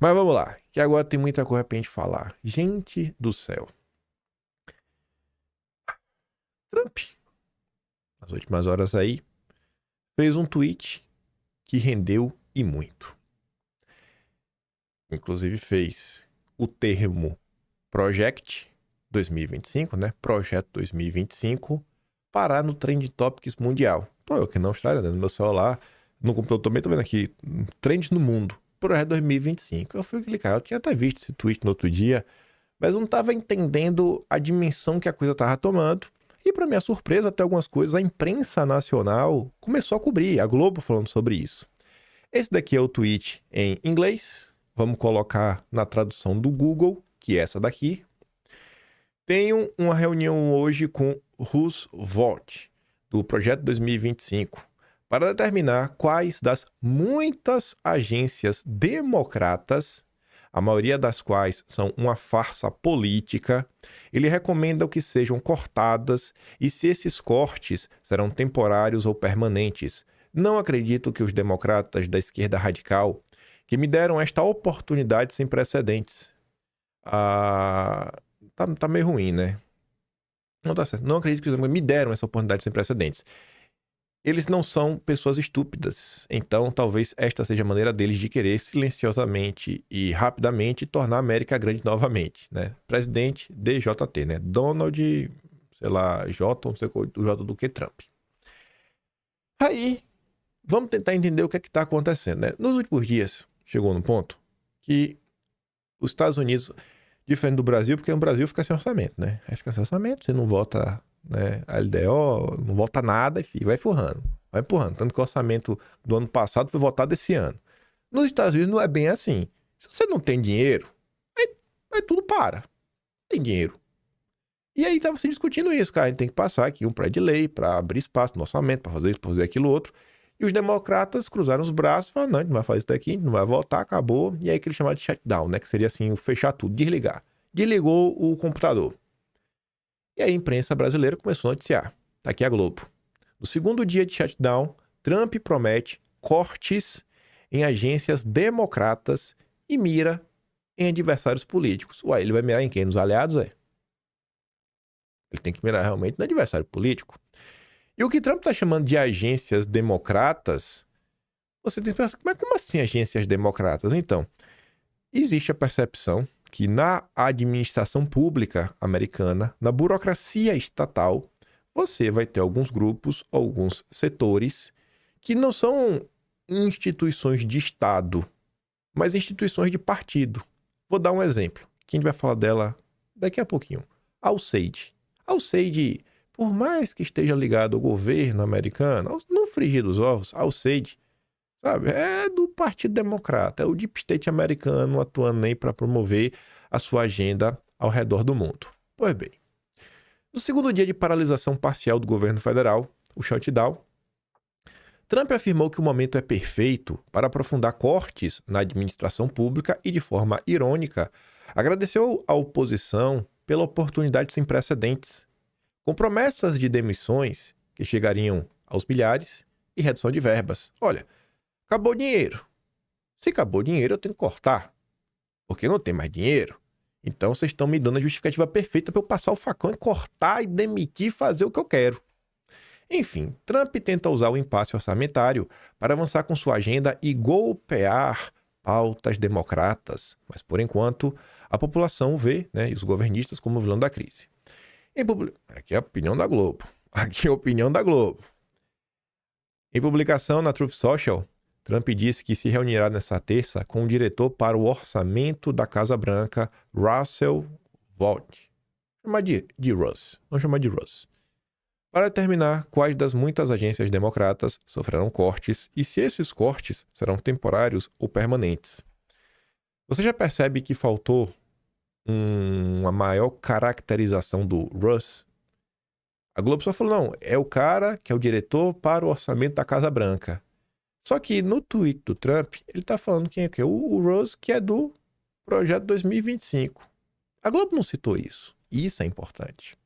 Mas vamos lá, que agora tem muita coisa pra gente falar. Gente do céu. Trump, nas últimas horas aí, fez um tweet que rendeu e muito. Inclusive fez o termo Project 2025, né? Projeto 2025, parar no Trend Topics mundial. Tô eu aqui na Austrália, né? No meu celular, no computador também, tô vendo aqui, Trend no mundo, Projeto 2025. Eu fui clicar, eu tinha até visto esse tweet no outro dia, mas eu não tava entendendo a dimensão que a coisa tava tomando. E para minha surpresa, até algumas coisas, a imprensa nacional começou a cobrir, a Globo falando sobre isso. Esse daqui é o tweet em inglês. Vamos colocar na tradução do Google, que é essa daqui. Tenho uma reunião hoje com Roosevelt, do Projeto 2025, para determinar quais das muitas agências democratas, a maioria das quais são uma farsa política, ele recomenda que sejam cortadas e se esses cortes serão temporários ou permanentes. Não acredito que os democratas da esquerda radical, que me deram esta oportunidade sem precedentes, ah, tá meio ruim, né? Não tá certo. Não acredito que me deram essa oportunidade sem precedentes. Eles não são pessoas estúpidas. Então, talvez esta seja a maneira deles de querer silenciosamente e rapidamente tornar a América grande novamente, né? Presidente DJT, né? Donald, sei lá, J, não sei o J do que Trump. Aí, vamos tentar entender o que é que tá acontecendo, né? Nos últimos dias, chegou num ponto que os Estados Unidos, diferente do Brasil, porque no Brasil fica sem orçamento, né? Aí fica sem orçamento, você não vota, né, a LDO, não vota nada e vai empurrando. Vai empurrando. Tanto que o orçamento do ano passado foi votado esse ano. Nos Estados Unidos não é bem assim. Se você não tem dinheiro, aí tudo para. Não tem dinheiro. E aí estava se discutindo isso, cara. A gente tem que passar aqui um projeto de lei para abrir espaço no orçamento, para fazer isso, para fazer aquilo outro. E os democratas cruzaram os braços e falaram: não, a gente não vai fazer isso daqui, a gente não vai votar, acabou. E aí que eles chamaram de shutdown, né? Que seria assim, o fechar tudo, desligar. Desligou o computador. E aí a imprensa brasileira começou a noticiar. Tá aqui a Globo. No segundo dia de shutdown, Trump promete cortes em agências democratas e mira em adversários políticos. Ué, ele vai mirar em quem? Nos aliados, é? Ele tem que mirar realmente no adversário político. E o que Trump está chamando de agências democratas, você tem que pensar, mas como assim agências democratas? Então, existe a percepção que na administração pública americana, na burocracia estatal, você vai ter alguns grupos, alguns setores que não são instituições de Estado, mas instituições de partido. Vou dar um exemplo, que a gente vai falar dela daqui a pouquinho. A USAID. A USAID, por mais que esteja ligado ao governo americano, no frigir dos ovos, a USAID, sabe, é do Partido Democrata, é o Deep State americano atuando aí para promover a sua agenda ao redor do mundo. Pois bem, no segundo dia de paralisação parcial do governo federal, o shutdown, Trump afirmou que o momento é perfeito para aprofundar cortes na administração pública e, de forma irônica, agradeceu à oposição pela oportunidade sem precedentes, com promessas de demissões que chegariam aos milhares e redução de verbas. Olha, acabou o dinheiro. Se acabou o dinheiro, eu tenho que cortar, porque não tem mais dinheiro. Então vocês estão me dando a justificativa perfeita para eu passar o facão e cortar e demitir e fazer o que eu quero. Enfim, Trump tenta usar o impasse orçamentário para avançar com sua agenda e golpear pautas democratas, mas por enquanto a população vê, né, e os governistas como o vilão da crise. Aqui é a opinião da Globo. Aqui é a opinião da Globo. Em publicação na Truth Social, Trump disse que se reunirá nesta terça com o diretor para o orçamento da Casa Branca, Russell Vought. Chamar de Russ. Vamos chamar de Russ. Para determinar quais das muitas agências democratas sofrerão cortes e se esses cortes serão temporários ou permanentes. Você já percebe que faltou uma maior caracterização do Russ? A Globo só falou, não, é o cara que é o diretor para o orçamento da Casa Branca. Só que no tweet do Trump, ele tá falando quem é que é? O Russ, que é do Projeto 2025. A Globo não citou isso. Isso é importante.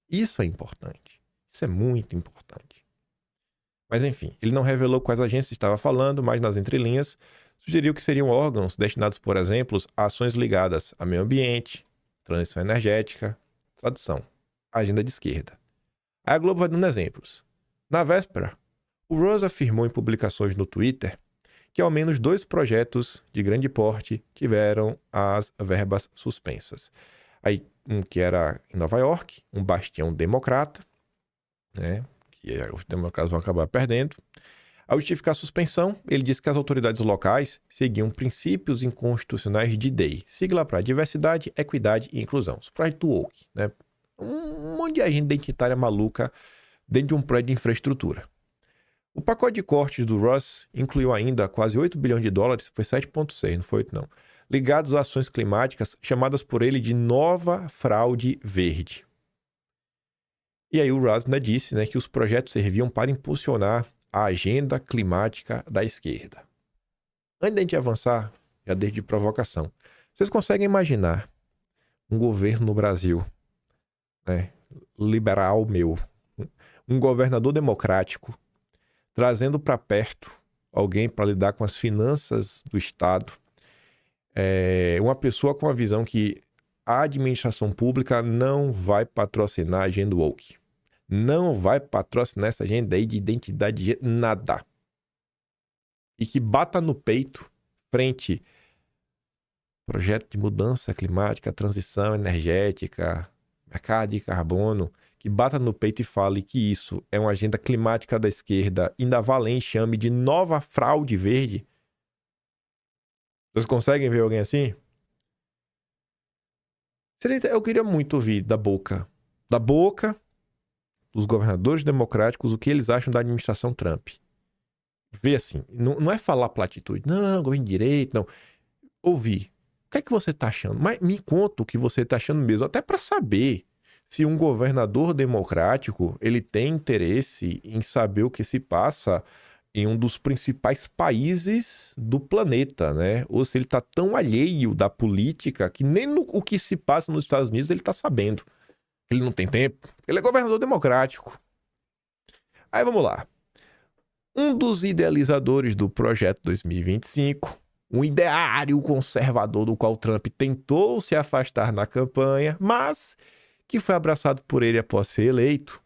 Isso é importante. Isso é muito importante. Mas enfim, ele não revelou quais agências estava falando, mas nas entrelinhas, Sugeriu que seriam órgãos destinados, por exemplo, a ações ligadas a meio ambiente, transição energética, tradução, agenda de esquerda. Aí a Globo vai dando exemplos. Na véspera, o Russ afirmou em publicações no Twitter que ao menos 2 projetos de grande porte tiveram as verbas suspensas. Aí, um que era em Nova York, um bastião democrata, né, que os democratas vão acabar perdendo. Ao justificar a suspensão, ele disse que as autoridades locais seguiam princípios inconstitucionais de DEI, sigla para diversidade, equidade e inclusão. Os projetos do woke, né? Um monte de agenda identitária maluca dentro de um prédio de infraestrutura. O pacote de cortes do Russ incluiu ainda quase 8 bilhões de dólares, foi 7,6, não foi 8 não, ligados a ações climáticas chamadas por ele de nova fraude verde. E aí o Russ ainda disse, né, que os projetos serviam para impulsionar a agenda climática da esquerda. Antes da gente avançar, já desde provocação, vocês conseguem imaginar um governo no Brasil, né, liberal meu, um governador democrático, trazendo para perto alguém para lidar com as finanças do Estado, uma pessoa com a visão que a administração pública não vai patrocinar a agenda woke. Não vai patrocinar essa agenda aí de identidade de gênero, nada. E que bata no peito frente projeto de mudança climática, transição energética, mercado de carbono, que bata no peito e fale que isso é uma agenda climática da esquerda, ainda valem chame de nova fraude verde. Vocês conseguem ver alguém assim? Eu queria muito ouvir da boca dos governadores democráticos o que eles acham da administração Trump. Ver assim, não é falar platitude, não, governo de direito, não. Ouvir. O que é que você está achando? Mas me conta o que você está achando mesmo, até para saber se um governador democrático ele tem interesse em saber o que se passa em um dos principais países do planeta, né? Ou se ele está tão alheio da política que nem o que se passa nos Estados Unidos ele está sabendo. Ele não tem tempo. Ele é governador democrático. Aí vamos lá. Um dos idealizadores do Projeto 2025, um ideário conservador do qual Trump tentou se afastar na campanha, mas que foi abraçado por ele após ser eleito.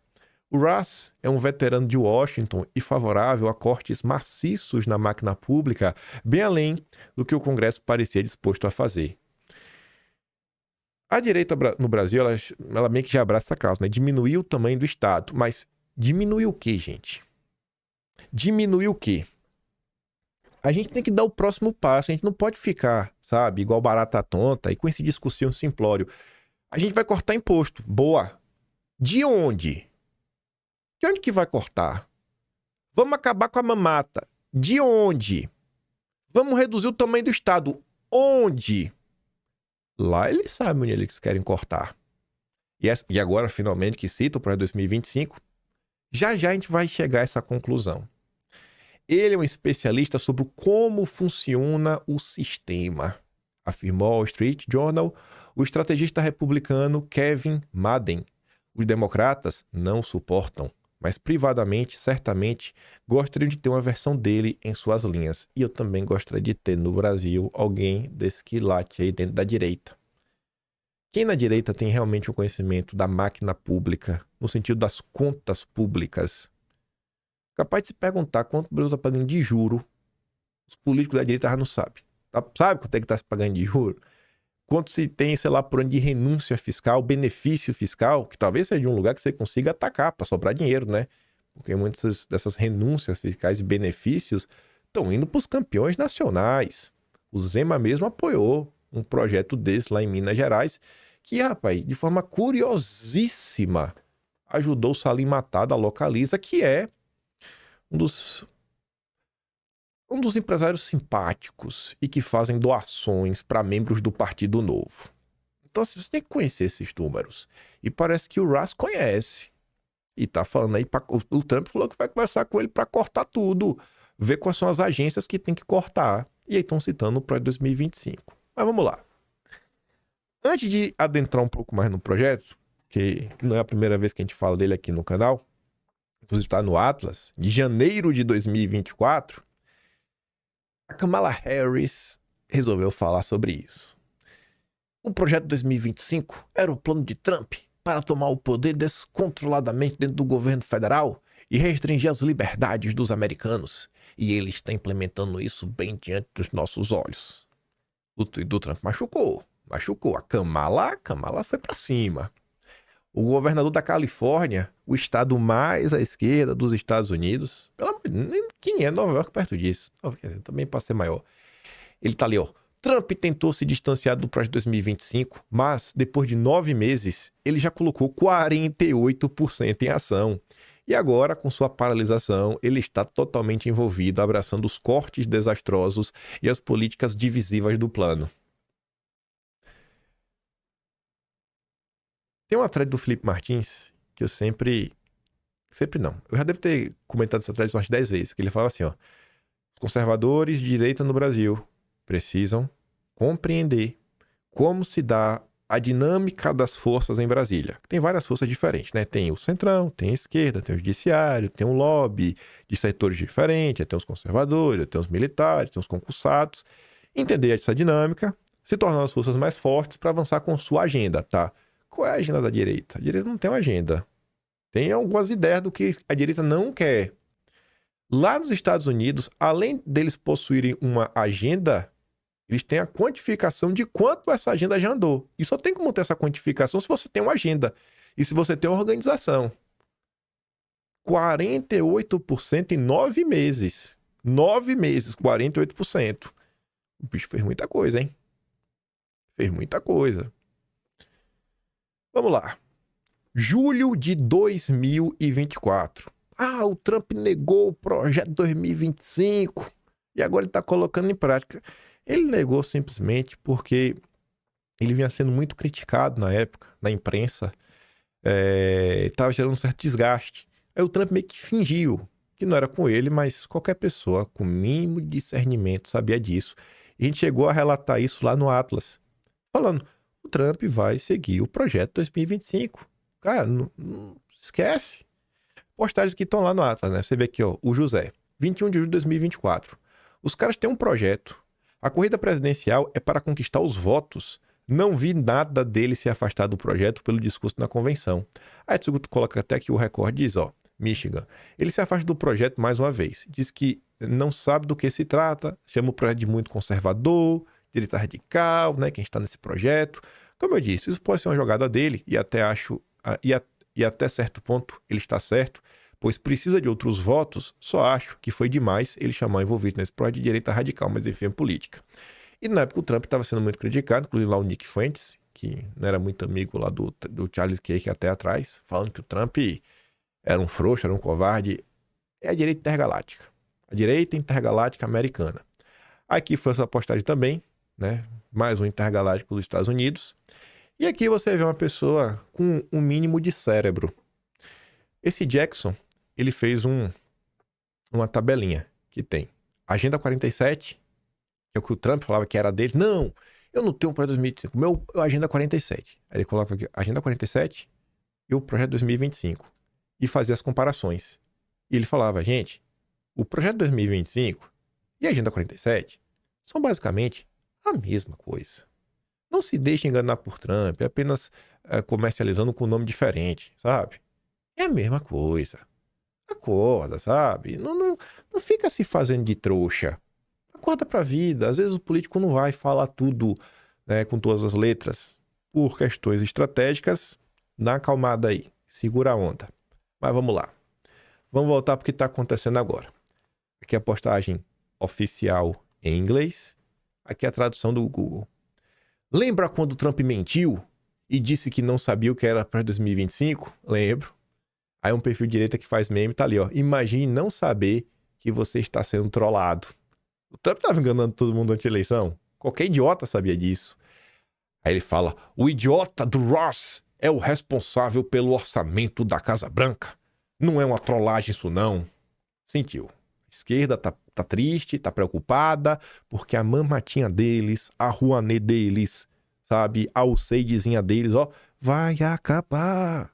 O Russ é um veterano de Washington e favorável a cortes maciços na máquina pública, bem além do que o Congresso parecia disposto a fazer. A direita no Brasil, ela meio que já abraça essa causa, né? Diminuir o tamanho do Estado. Mas diminuir o quê, gente? Diminuir o quê? A gente tem que dar o próximo passo. A gente não pode ficar, sabe, igual barata tonta e com esse discursinho simplório. A gente vai cortar imposto. Boa. De onde? De onde que vai cortar? Vamos acabar com a mamata. De onde? Vamos reduzir o tamanho do Estado. Onde? Lá eles sabem onde eles querem cortar. E agora, finalmente, que cita para 2025, já a gente vai chegar a essa conclusão. Ele é um especialista sobre como funciona o sistema, afirmou ao Wall Street Journal o estrategista republicano Kevin Madden. Os democratas não suportam, mas privadamente, certamente, gostariam de ter uma versão dele em suas linhas. E eu também gostaria de ter no Brasil alguém desse que late aí dentro da direita. Quem na direita tem realmente o conhecimento da máquina pública, no sentido das contas públicas, capaz de se perguntar quanto o Brasil está pagando de juro, os políticos da direita já não sabem. Sabe quanto é que está se pagando de juro? Quanto se tem, sei lá, por ano de renúncia fiscal, benefício fiscal, que talvez seja de um lugar que você consiga atacar para sobrar dinheiro, né? Porque muitas dessas renúncias fiscais e benefícios estão indo para os campeões nacionais. O Zema mesmo apoiou um projeto desse lá em Minas Gerais, que, rapaz, de forma curiosíssima, ajudou o Salim Matar da Localiza, que é um dos empresários simpáticos e que fazem doações para membros do Partido Novo. Então, assim, você tem que conhecer esses números. E parece que o Russ conhece. E tá falando aí, o Trump falou que vai conversar com ele para cortar tudo. Ver quais são as agências que tem que cortar. E aí estão citando o projeto 2025. Mas vamos lá. Antes de adentrar um pouco mais no projeto, que não é a primeira vez que a gente fala dele aqui no canal, inclusive está no Atlas, de janeiro de 2024, A Kamala Harris resolveu falar sobre isso. O projeto 2025 era o plano de Trump para tomar o poder descontroladamente dentro do governo federal e restringir as liberdades dos americanos. E ele está implementando isso bem diante dos nossos olhos. O tweet do Trump machucou. A Kamala foi para cima. O governador da Califórnia, o estado mais à esquerda dos Estados Unidos, pelo amor de Deus, quem é Nova York perto disso? Quer dizer, também pode ser maior. Ele tá ali, ó. Trump tentou se distanciar do projeto 2025, mas depois de 9 meses, ele já colocou 48% em ação. E agora, com sua paralisação, ele está totalmente envolvido, abraçando os cortes desastrosos e as políticas divisivas do plano. Tem uma thread do Felipe Martins que eu sempre não. Eu já devo ter comentado essa thread umas 10 vezes, que ele falava assim, ó. Os conservadores de direita no Brasil precisam compreender como se dá a dinâmica das forças em Brasília. Tem várias forças diferentes, né? Tem o centrão, tem a esquerda, tem o judiciário, tem um lobby de setores diferentes, tem os conservadores, tem os militares, tem os concursados. Entender essa dinâmica, se tornar as forças mais fortes para avançar com sua agenda, tá? Qual é a agenda da direita? A direita não tem uma agenda. Tem algumas ideias do que a direita não quer. Lá nos Estados Unidos, além deles possuírem uma agenda, eles têm a quantificação de quanto essa agenda já andou. E só tem como ter essa quantificação se você tem uma agenda. E se você tem uma organização. 48% em 9 meses. 9 meses, 48%. O bicho fez muita coisa, hein? Fez muita coisa. Vamos lá. Julho de 2024. Ah, o Trump negou o projeto 2025 e agora ele está colocando em prática. Ele negou simplesmente porque ele vinha sendo muito criticado na época, na imprensa, estava gerando um certo desgaste. Aí o Trump meio que fingiu que não era com ele, mas qualquer pessoa com mínimo de discernimento sabia disso. E a gente chegou a relatar isso lá no Atlas, falando, o Trump vai seguir o projeto 2025. Cara, não esquece. Postagens que estão lá no Atlas, né? Você vê aqui, ó, o José, 21 de julho de 2024. Os caras têm um projeto. A corrida presidencial é para conquistar os votos. Não vi nada dele se afastar do projeto pelo discurso na convenção. Aí tu coloca até que o recorde diz, ó, Michigan. Ele se afasta do projeto mais uma vez. Diz que não sabe do que se trata, chama o projeto de muito conservador, direita radical, né? Quem está nesse projeto. Como eu disse, isso pode ser uma jogada dele e até acho... E até certo ponto ele está certo, pois precisa de outros votos, só acho que foi demais ele chamar envolvido nesse projeto de direita radical, mas enfim, política. E na época o Trump estava sendo muito criticado, inclusive lá o Nick Fuentes, que não era muito amigo lá do Charles Cake até atrás, falando que o Trump era um frouxo, era um covarde. É a direita intergaláctica. A direita intergaláctica americana. Aqui foi essa postagem também, né? Mais um intergaláctico dos Estados Unidos. E aqui você vê uma pessoa com um mínimo de cérebro. Esse Jackson, ele fez uma tabelinha que tem Agenda 47, que é o que o Trump falava que era dele. Não, eu não tenho um projeto 2025, meu Agenda 47. Aí ele coloca aqui Agenda 47 e o projeto 2025. E fazia as comparações. E ele falava, gente, o projeto 2025 e a Agenda 47 são basicamente a mesma coisa. Não se deixe enganar por Trump, é apenas comercializando com um nome diferente, sabe? É a mesma coisa. Acorda, sabe? Não fica se fazendo de trouxa. Acorda pra vida. Às vezes o político não vai falar tudo, né, com todas as letras. Por questões estratégicas, dá uma acalmada aí. Segura a onda. Mas vamos lá. Vamos voltar para o que está acontecendo agora. Aqui a postagem oficial em inglês. Aqui a tradução do Google. Lembra quando o Trump mentiu e disse que não sabia o que era para 2025? Lembro. Aí um perfil de direita que faz meme tá ali, ó. Imagine não saber que você está sendo trollado. O Trump estava enganando todo mundo antes da eleição. Qualquer idiota sabia disso. Aí ele fala, o idiota do Ross é o responsável pelo orçamento da Casa Branca. Não é uma trollagem isso não. Sentiu. A esquerda tá triste, tá preocupada, porque a mamatinha deles, a Rouanet deles, sabe, a Alceidezinha deles, ó, vai acabar.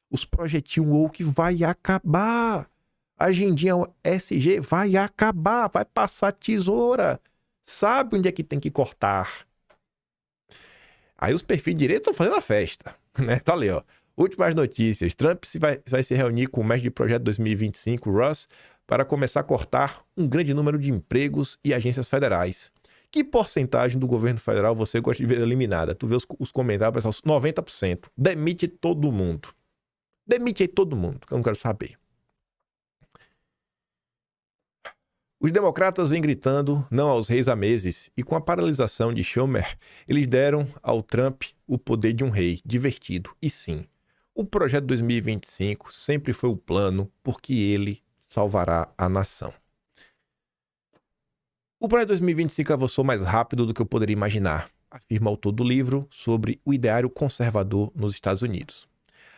Os projetinhos woke vai acabar. A agendinha SG vai acabar, vai passar tesoura. Sabe onde é que tem que cortar. Aí os perfis de direita estão fazendo a festa, né? Tá ali, ó. Últimas notícias. Trump vai se reunir com o mestre de projeto 2025, Russ, para começar a cortar um grande número de empregos e agências federais. Que porcentagem do governo federal você gosta de ver eliminada? Tu vê os comentários, pessoal, 90%. Demite todo mundo. Demite aí todo mundo, que eu não quero saber. Os democratas vêm gritando não aos reis há meses, e com a paralisação de Schumer, eles deram ao Trump o poder de um rei divertido. E sim, o projeto 2025 sempre foi o plano porque ele salvará a nação. O projeto 2025 avançou mais rápido do que eu poderia imaginar, afirma o autor do livro sobre o ideário conservador nos Estados Unidos.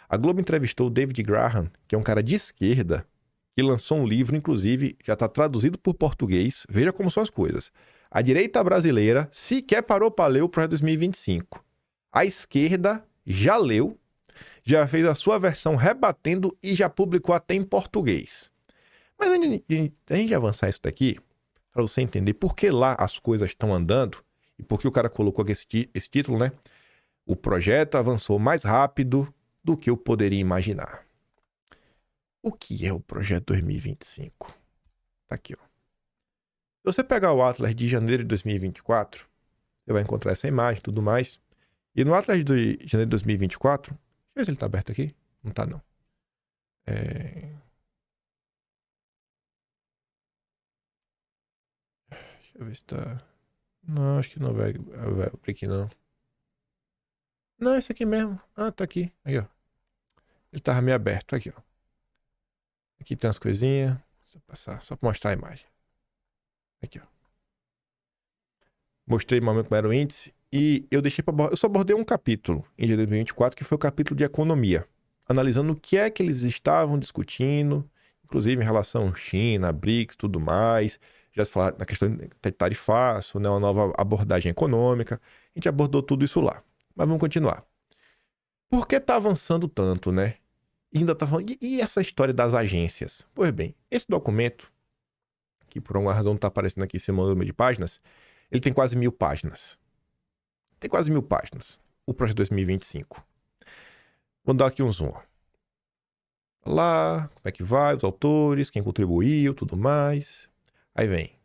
A Globo entrevistou David Graham, que é um cara de esquerda, que lançou um livro, inclusive, já está traduzido por português. Veja como são as coisas. A direita brasileira sequer parou para ler o projeto 2025. A esquerda já leu, já fez a sua versão rebatendo e já publicou até em português. Mas antes de a gente avançar isso daqui, para você entender por que lá as coisas estão andando e por que o cara colocou aqui esse título, né? O projeto avançou mais rápido do que eu poderia imaginar. O que é o projeto 2025? Tá aqui, ó. Se você pegar o Atlas de janeiro de 2024, você vai encontrar essa imagem e tudo mais. E no Atlas de janeiro de 2024, deixa eu ver se ele tá aberto aqui. Não tá, não. Deixa eu ver se tá... Não, acho que não vai abrir aqui, não. Não, esse aqui mesmo. Ah, tá aqui. Aí, ó. Ele tava meio aberto. Aqui, ó. Aqui tem umas coisinhas. Deixa eu passar, só pra mostrar a imagem. Aqui, ó. Mostrei o momento como era o índice. E eu deixei pra... Eu só abordei um capítulo em 2024, que foi o capítulo de economia. Analisando o que é que eles estavam discutindo, inclusive em relação a China, BRICS, tudo mais. Já se falaram na questão de tarifaço, né, uma nova abordagem econômica. A gente abordou tudo isso lá. Mas vamos continuar. Por que tá avançando tanto, né? E ainda tá falando... E essa história das agências? Pois bem, esse documento, que por alguma razão tá aparecendo aqui em cima do número de páginas, ele tem quase 1000 páginas. Tem quase 1000 páginas. O projeto 2025. Vou dar aqui um zoom. Lá, como é que vai, os autores, quem contribuiu, tudo mais. Aí vem.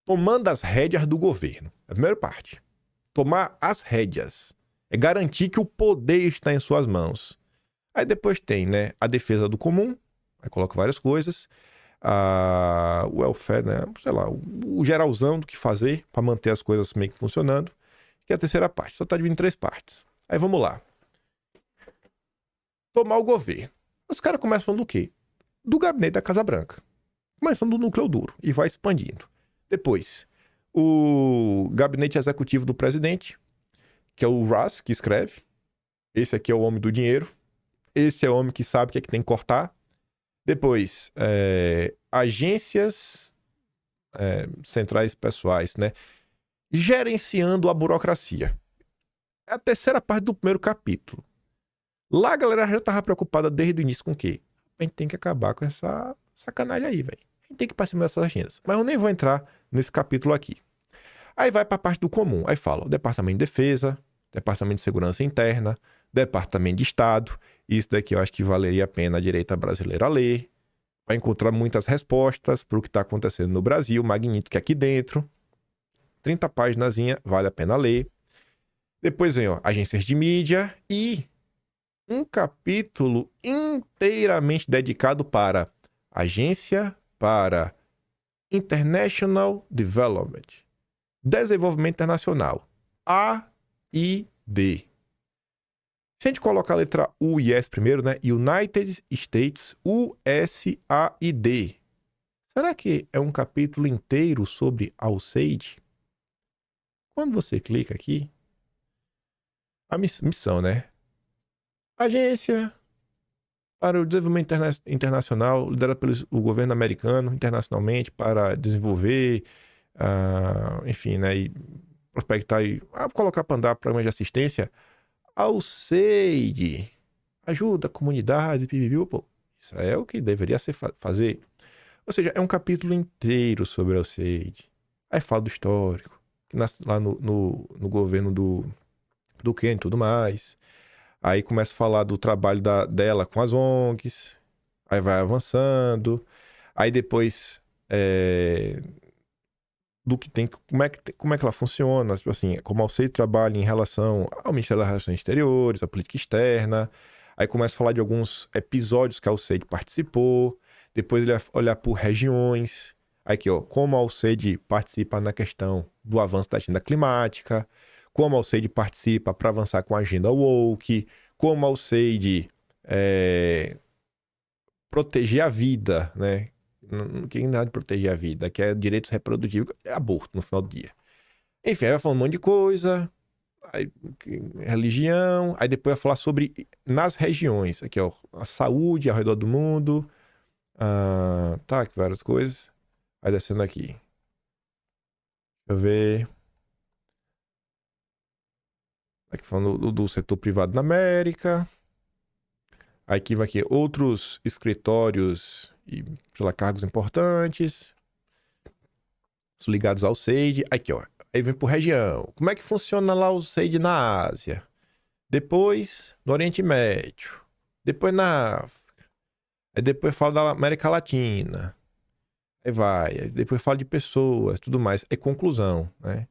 Tomando as rédeas do governo. A primeira parte. Tomar as rédeas. É garantir que o poder está em suas mãos. Aí depois tem, né, a defesa do comum. Aí coloca várias coisas. O welfare, né, sei lá, o geralzão do que fazer para manter as coisas meio que funcionando. Que é a terceira parte. Só está dividindo em 3 partes. Aí vamos lá. Tomar o governo. Os caras começam falando do quê? Do gabinete da Casa Branca. Começando do núcleo duro e vai expandindo. Depois, o gabinete executivo do presidente, que é o Russ, que escreve. Esse aqui é o homem do dinheiro. Esse é o homem que sabe o que é que tem que cortar. Depois, agências centrais pessoais, né? Gerenciando a burocracia. É a terceira parte do primeiro capítulo. Lá a galera já tava preocupada desde o início com o quê? A gente tem que acabar com essa sacanagem aí, velho. A gente tem que ir pra cima dessas agendas. Mas eu nem vou entrar nesse capítulo aqui. Aí vai pra parte do comum. Aí fala o Departamento de Defesa, Departamento de Segurança Interna, Departamento de Estado. Isso daqui eu acho que valeria a pena a direita brasileira ler. Vai encontrar muitas respostas para o que está acontecendo no Brasil, Magnífico aqui dentro. 30 páginazinha, vale a pena ler. Depois vem, ó, agências de mídia e um capítulo inteiramente dedicado para Agência para International Development. Desenvolvimento Internacional. AID. Se a gente colocar a letra U e S primeiro, né? United States USAID. Será que é um capítulo inteiro sobre USAID? Quando você clica aqui, a missão, né? Agência para o Desenvolvimento Internacional, liderada pelo governo americano internacionalmente para desenvolver, enfim, né? E prospectar e colocar para andar programas de assistência. USAID ajuda a comunidade, pô. Isso é o que deveria ser fazer. Ou seja, é um capítulo inteiro sobre a Alceide. Aí fala do histórico, que nasce lá no governo do Ken e tudo mais. Aí começa a falar do trabalho dela com as ONGs. Aí vai avançando. Aí depois do que tem, como é que ela funciona, tipo assim, como a Alceide trabalha em relação ao Ministério das Relações Exteriores, à política externa. Aí começa a falar de alguns episódios que a Alceide participou. Depois ele vai olhar por regiões. Aí aqui, ó, como a Alceide participa na questão do avanço da agenda climática, como a Alceide participa para avançar com a agenda woke, como a Alceide proteger a vida, né? Não tem nada de proteger a vida, que é direitos reprodutivos, é aborto no final do dia. Enfim, aí vai falando um monte de coisa, aí, religião, aí depois vai falar sobre nas regiões, aqui ó, a saúde ao redor do mundo, tá, aqui várias coisas, vai descendo aqui. Deixa eu ver. Aqui falando do setor privado na América. Aqui vai aqui outros escritórios e, sei lá, cargos importantes ligados ao Alceide. Aqui, ó. Aí vem por região. Como é que funciona lá o Alceide na Ásia? Depois no Oriente Médio. Depois na África. Aí depois fala da América Latina. Aí vai. Aí depois fala de pessoas, tudo mais. É conclusão, né?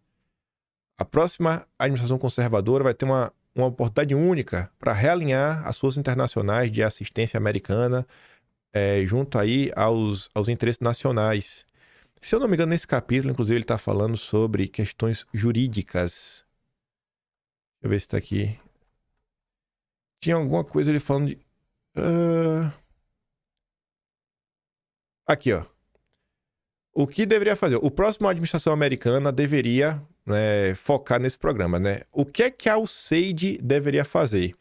A próxima administração conservadora vai ter uma oportunidade única para realinhar as forças internacionais de assistência americana junto aí aos interesses nacionais. Se eu não me engano, nesse capítulo, inclusive, ele está falando sobre questões jurídicas. Deixa eu ver se está aqui. Tinha alguma coisa ele falando de... Aqui, ó. O que deveria fazer? O próximo administração americana deveria focar nesse programa, né? O que é que a Alceide deveria fazer?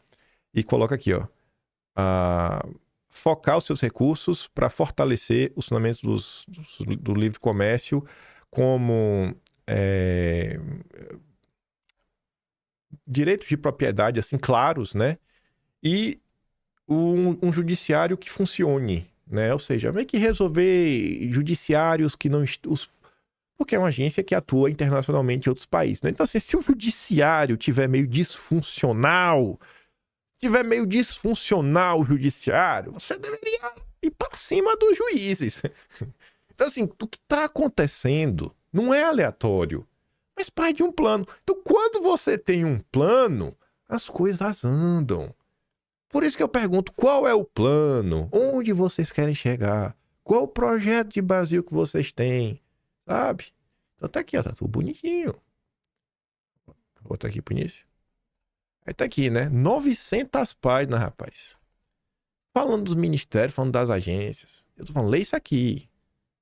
E coloca aqui, ó. Focar os seus recursos para fortalecer os fundamentos do livre comércio como direitos de propriedade, assim, claros, né? E um judiciário que funcione, né? Ou seja, meio que resolver judiciários que não... Porque é uma agência que atua internacionalmente em outros países, né? Então, assim, se o judiciário tiver meio disfuncional, o judiciário, você deveria ir para cima dos juízes. Então, assim, o que está acontecendo não é aleatório, mas parte de um plano. Então, quando você tem um plano, as coisas andam. Por isso que eu pergunto, qual é o plano? Onde vocês querem chegar? Qual o projeto de Brasil que vocês têm? Sabe? Então tá aqui, ó, tá tudo bonitinho. Vou botar aqui pro início. Aí tá aqui, né? 900 páginas, rapaz. Falando dos ministérios, falando das agências. Eu tô falando, lê isso aqui.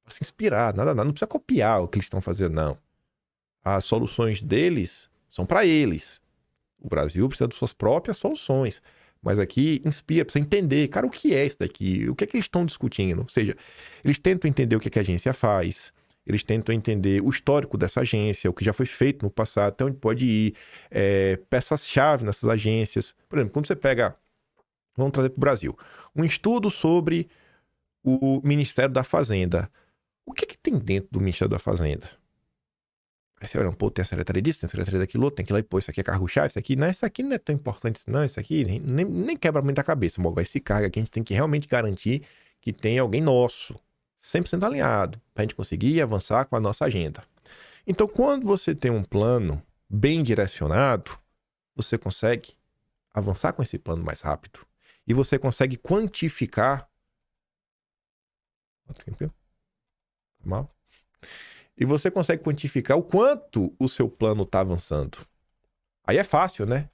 Pra se inspirar, nada. Não precisa copiar o que eles estão fazendo, não. As soluções deles são para eles. O Brasil precisa de suas próprias soluções. Mas aqui inspira, precisa entender, cara, o que é isso daqui? O que é que eles estão discutindo? Ou seja, eles tentam entender o que é que a agência faz, eles tentam entender o histórico dessa agência, o que já foi feito no passado, até onde pode ir, peças-chave nessas agências. Por exemplo, quando você pega, vamos trazer para o Brasil, um estudo sobre o Ministério da Fazenda. O que é que tem dentro do Ministério da Fazenda? Aí você olha, pô, tem a secretaria disso, tem a secretaria daquilo outro, tem que ir lá e pô, isso aqui é carro-chave, isso aqui não é tão importante, não, isso aqui nem quebra muito a cabeça, mas esse cargo aqui a gente tem que realmente garantir que tem alguém nosso, 100% alinhado, pra gente conseguir avançar com a nossa agenda. Então, quando você tem um plano bem direcionado, você consegue avançar com esse plano mais rápido. E você consegue quantificar... Mal? E você consegue quantificar o quanto o seu plano está avançando. Aí é fácil, né?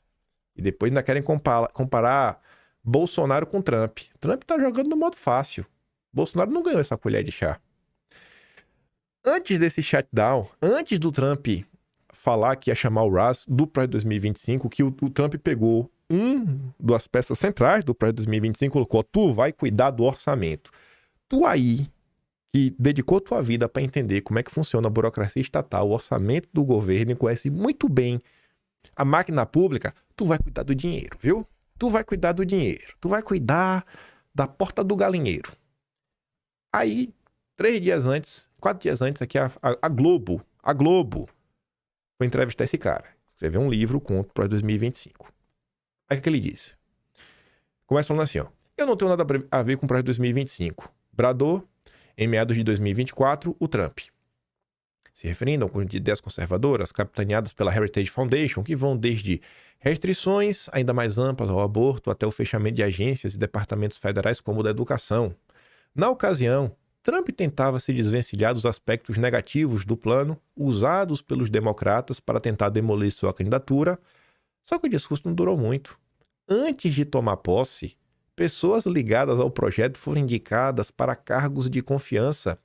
E depois ainda querem comparar Bolsonaro com Trump. Trump tá jogando no modo fácil. Bolsonaro não ganhou essa colher de chá. Antes desse shutdown, antes do Trump falar que ia chamar o Russ do projeto 2025, que o Trump pegou das peças centrais do projeto 2025 e colocou, tu vai cuidar do orçamento. Tu aí, que dedicou tua vida para entender como é que funciona a burocracia estatal, o orçamento do governo e conhece muito bem a máquina pública, tu vai cuidar do dinheiro, viu? Tu vai cuidar do dinheiro. Tu vai cuidar da Porta do Galinheiro. Aí, 4 dias antes, aqui a Globo foi entrevistar esse cara. Escreveu um livro, conto para 2025. Aí o que ele disse? Começa falando assim, ó. Eu não tenho nada a ver com o projeto 2025. Bradou, em meados de 2024, o Trump. Se referindo a um conjunto de ideias conservadoras capitaneadas pela Heritage Foundation, que vão desde restrições ainda mais amplas ao aborto até o fechamento de agências e departamentos federais como o da educação. Na ocasião, Trump tentava se desvencilhar dos aspectos negativos do plano usados pelos democratas para tentar demolir sua candidatura, só que o discurso não durou muito. Antes de tomar posse, pessoas ligadas ao projeto foram indicadas para cargos de confiança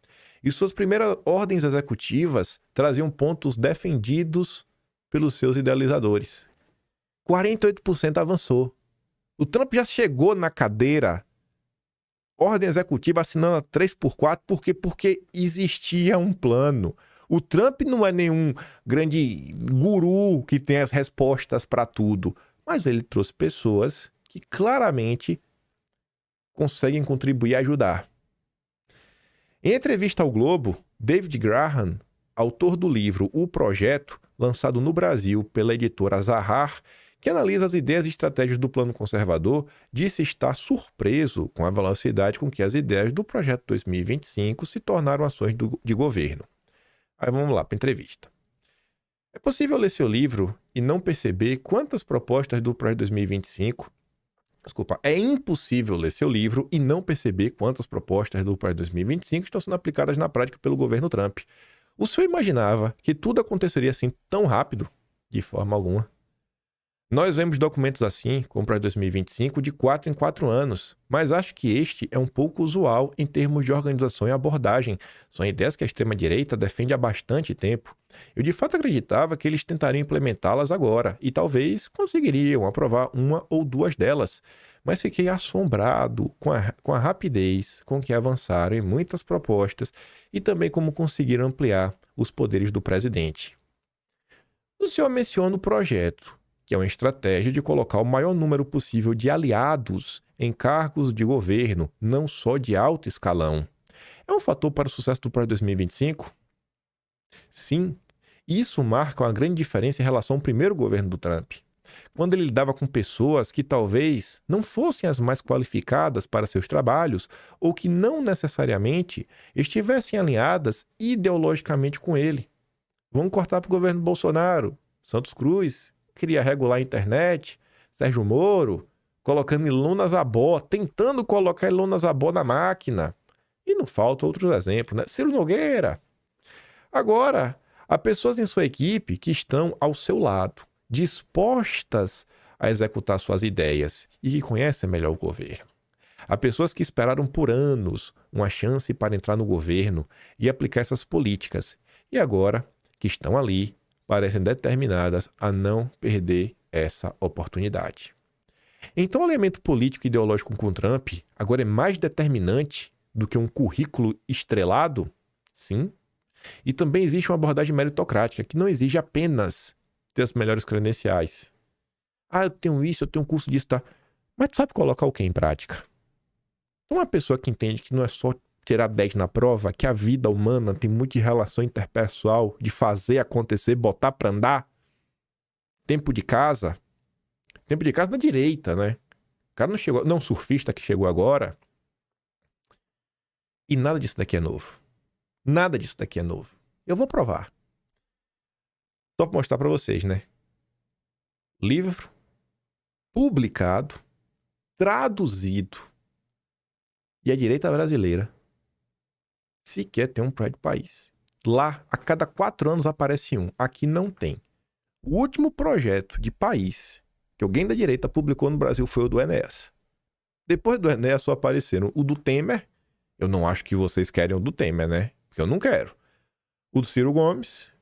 e suas primeiras ordens executivas traziam pontos defendidos pelos seus idealizadores. 48% avançou. O Trump já chegou na cadeira, ordem executiva assinando a 3x4, porque existia um plano. O Trump não é nenhum grande guru que tem as respostas para tudo, mas ele trouxe pessoas que claramente conseguem contribuir e ajudar. Em entrevista ao Globo, David Graham, autor do livro O Projeto, lançado no Brasil pela editora Zahar, que analisa as ideias e estratégias do plano conservador, disse estar surpreso com a velocidade com que as ideias do Projeto 2025 se tornaram ações de governo. Aí vamos lá para a entrevista. É possível ler seu livro e não perceber quantas propostas do Projeto 2025... É impossível ler seu livro e não perceber quantas propostas do Projeto 2025 estão sendo aplicadas na prática pelo governo Trump. O senhor imaginava que tudo aconteceria assim tão rápido? De forma alguma. Nós vemos documentos assim, como para 2025, de 4 em 4 anos, mas acho que este é um pouco usual em termos de organização e abordagem. São ideias que a extrema-direita defende há bastante tempo. Eu de fato acreditava que eles tentariam implementá-las agora, e talvez conseguiriam aprovar uma ou duas delas, mas fiquei assombrado com a rapidez com que avançaram em muitas propostas e também como conseguiram ampliar os poderes do presidente. O senhor menciona o projeto, que é uma estratégia de colocar o maior número possível de aliados em cargos de governo, não só de alto escalão. É um fator para o sucesso do Projeto 2025? Sim, isso marca uma grande diferença em relação ao primeiro governo do Trump, quando ele lidava com pessoas que talvez não fossem as mais qualificadas para seus trabalhos ou que não necessariamente estivessem alinhadas ideologicamente com ele. Vamos cortar para o governo Bolsonaro, Santos Cruz, queria regular a internet, Sérgio Moro, colocando Ilona Zabó, tentando colocar Ilona Zabó na máquina. E não faltam outros exemplos, né? Ciro Nogueira. Agora, há pessoas em sua equipe que estão ao seu lado, dispostas a executar suas ideias e que conhecem melhor o governo. Há pessoas que esperaram por anos uma chance para entrar no governo e aplicar essas políticas. E agora, que estão ali, parecem determinadas a não perder essa oportunidade. Então, o elemento político e ideológico com Trump agora é mais determinante do que um currículo estrelado? Sim. E também existe uma abordagem meritocrática, que não exige apenas ter as melhores credenciais. Ah, eu tenho isso, eu tenho um curso disso, tá? Mas tu sabe colocar o que em prática? Uma pessoa que entende que não é só tirar 10 na prova, que a vida humana tem muito de relação interpessoal, de fazer acontecer, botar pra andar. Tempo de casa na direita, né? O cara não chegou, não, surfista que chegou agora. E nada disso daqui é novo. Nada disso daqui é novo. Eu vou provar. Só pra mostrar pra vocês, né? Livro, publicado, traduzido. E a direita brasileira sequer tem um projeto de país. Lá, a cada 4 anos aparece um. Aqui não tem. O último projeto de país que alguém da direita publicou no Brasil foi o do Enéas. Depois do Enéas só apareceram o do Temer. Eu não acho que vocês querem o do Temer, né? Porque eu não quero. O do Ciro Gomes.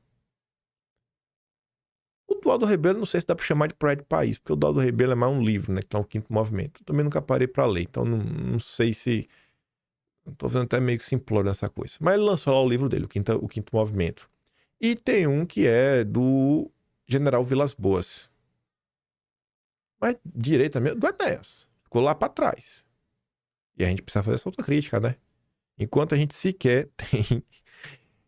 O do Aldo Rebelo, não sei se dá pra chamar de projeto de país, porque o do Aldo Rebelo é mais um livro, né? Que é o Quinto Movimento. Eu também nunca parei pra ler, então não sei se... Tô fazendo até meio que simplório nessa coisa. Mas ele lançou lá o livro dele, o Quinto Movimento. E tem um que é do General Vilas Boas. Mas direita mesmo, do Enéas. Ficou lá pra trás. E a gente precisa fazer essa autocrítica, né? Enquanto a gente sequer tem...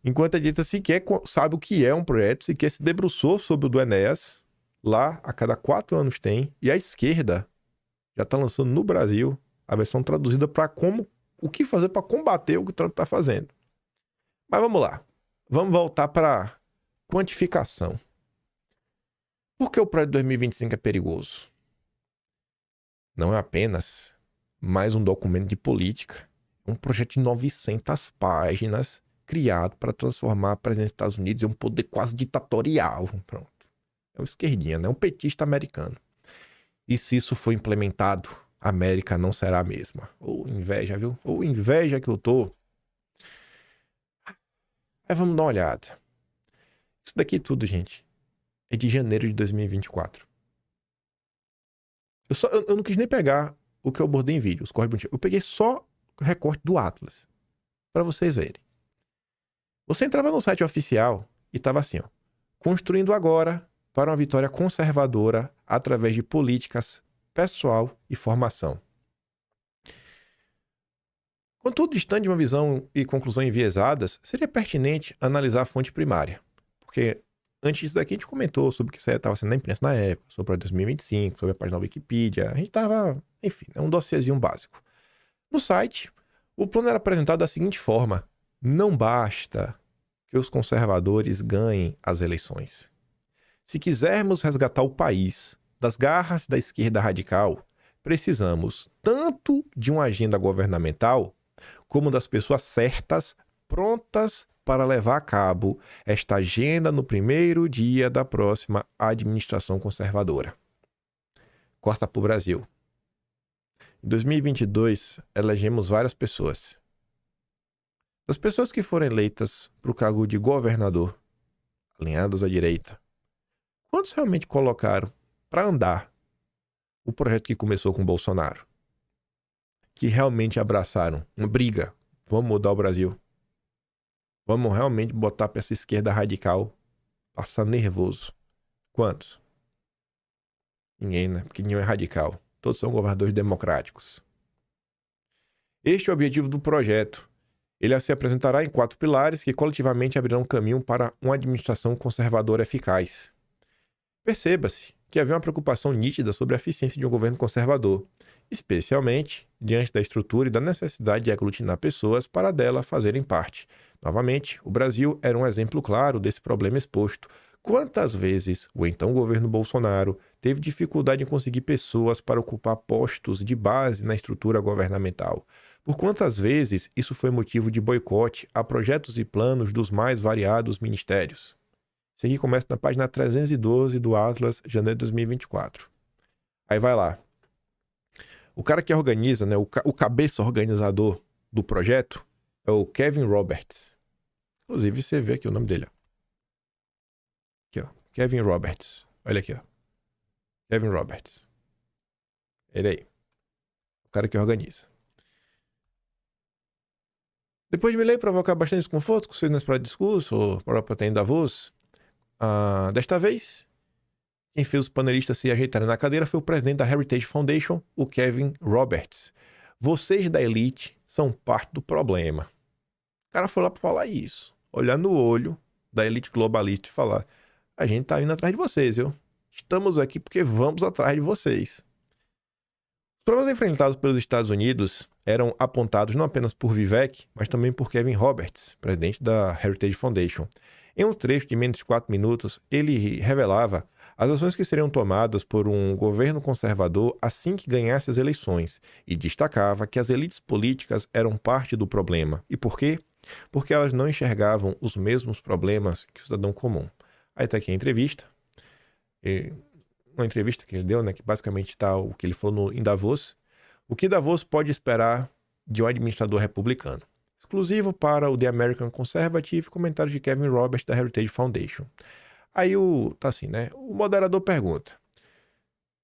Enquanto a direita sequer sabe o que é um projeto, sequer se debruçou sobre o do Enéas, lá a cada 4 anos tem, e a esquerda já está lançando no Brasil a versão traduzida para o que fazer para combater o que o Trump está fazendo. Mas vamos lá. Vamos voltar para quantificação. Por que o projeto de 2025 é perigoso? Não é apenas mais um documento de política. É um projeto de 900 páginas criado para transformar a presença dos Estados Unidos em um poder quase ditatorial. Pronto. É um esquerdinha, né? Um petista americano. E se isso for implementado, a América não será a mesma. Ou inveja, viu? Ou inveja que eu tô. Aí vamos dar uma olhada. Isso daqui tudo, gente, é de janeiro de 2024. Eu não quis nem pegar o que eu abordei em vídeo, os cortes bonitinhos. Eu peguei só o recorte do Atlas, para vocês verem. Você entrava no site oficial e tava assim, ó. Construindo agora para uma vitória conservadora através de políticas pessoal e formação. Contudo, distante de uma visão e conclusão enviesadas, seria pertinente analisar a fonte primária. Porque antes disso daqui a gente comentou sobre o que estava sendo na imprensa na época, sobre o 2025, sobre a página da Wikipedia. A gente estava, enfim, é um dossiezinho básico. No site, o plano era apresentado da seguinte forma: não basta que os conservadores ganhem as eleições. Se quisermos resgatar o país das garras da esquerda radical, precisamos tanto de uma agenda governamental como das pessoas certas, prontas para levar a cabo esta agenda no primeiro dia da próxima administração conservadora. Corta para o Brasil. Em 2022, elegemos várias pessoas. Das pessoas que foram eleitas para o cargo de governador, alinhadas à direita, quantos realmente colocaram para andar o projeto que começou com Bolsonaro? Que realmente abraçaram uma briga. Vamos mudar o Brasil. Vamos realmente botar para essa esquerda radical passar nervoso. Quantos? Ninguém, né? Porque nenhum é radical. Todos são governadores democráticos. Este é o objetivo do projeto. Ele se apresentará em 4 pilares que coletivamente abrirão caminho para uma administração conservadora eficaz. Perceba-se que havia uma preocupação nítida sobre a eficiência de um governo conservador, especialmente diante da estrutura e da necessidade de aglutinar pessoas para dela fazerem parte. Novamente, o Brasil era um exemplo claro desse problema exposto. Quantas vezes o então governo Bolsonaro teve dificuldade em conseguir pessoas para ocupar postos de base na estrutura governamental? Por quantas vezes isso foi motivo de boicote a projetos e planos dos mais variados ministérios? Isso aqui começa na página 312 do Atlas, janeiro de 2024. Aí vai lá. O cara que organiza, né, o cabeça organizador do projeto é o Kevin Roberts. Inclusive, você vê aqui o nome dele. Ó. Aqui, ó. Kevin Roberts. Olha aqui, ó. Kevin Roberts. Ele aí. O cara que organiza. Depois de me ler provocar bastante desconforto com o seu inesperado discurso, ou próprio tem da voz, desta vez, quem fez os panelistas se ajeitarem na cadeira foi o presidente da Heritage Foundation, o Kevin Roberts. Vocês da elite são parte do problema. O cara foi lá para falar isso. Olhar no olho da elite globalista e falar: a gente tá indo atrás de vocês, viu? Estamos aqui porque vamos atrás de vocês. Os problemas enfrentados pelos Estados Unidos eram apontados não apenas por Vivek, mas também por Kevin Roberts, presidente da Heritage Foundation. Em um trecho de menos de 4 minutos, ele revelava as ações que seriam tomadas por um governo conservador assim que ganhasse as eleições e destacava que as elites políticas eram parte do problema. E por quê? Porque elas não enxergavam os mesmos problemas que o cidadão comum. Aí está aqui a entrevista. Uma entrevista que ele deu, né, que basicamente está o que ele falou em Davos. O que Davos pode esperar de um administrador republicano? Exclusivo para o The American Conservative, comentários de Kevin Roberts da Heritage Foundation. Aí tá assim, né? O moderador pergunta: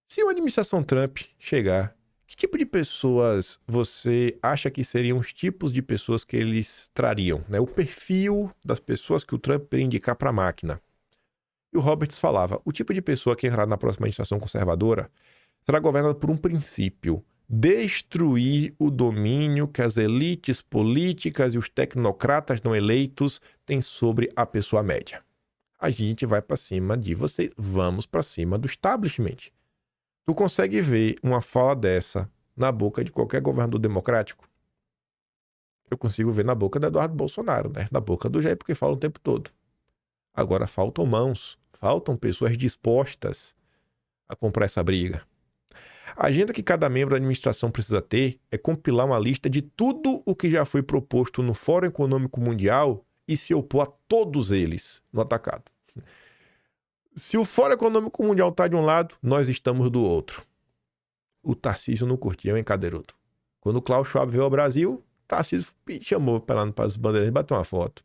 se uma administração Trump chegar, que tipo de pessoas você acha que seriam os tipos de pessoas que eles trariam, né? O perfil das pessoas que o Trump iria indicar para a máquina. E o Roberts falava: o tipo de pessoa que entrar na próxima administração conservadora será governada por um princípio: destruir o domínio que as elites políticas e os tecnocratas não eleitos têm sobre a pessoa média. A gente vai para cima de vocês, vamos para cima do establishment. Tu consegue ver uma fala dessa na boca de qualquer governador democrático? Eu consigo ver na boca do Eduardo Bolsonaro, né? Na boca do Jair, porque fala o tempo todo. Agora faltam mãos, faltam pessoas dispostas a comprar essa briga. A agenda que cada membro da administração precisa ter é compilar uma lista de tudo o que já foi proposto no Fórum Econômico Mundial e se opor a todos eles no atacado. Se o Fórum Econômico Mundial está de um lado, nós estamos do outro. O Tarcísio não curtiu, hein, Cadeirudo? Quando o Klaus Schwab veio ao Brasil, Tarcísio chamou para as bandeiras e bateu uma foto.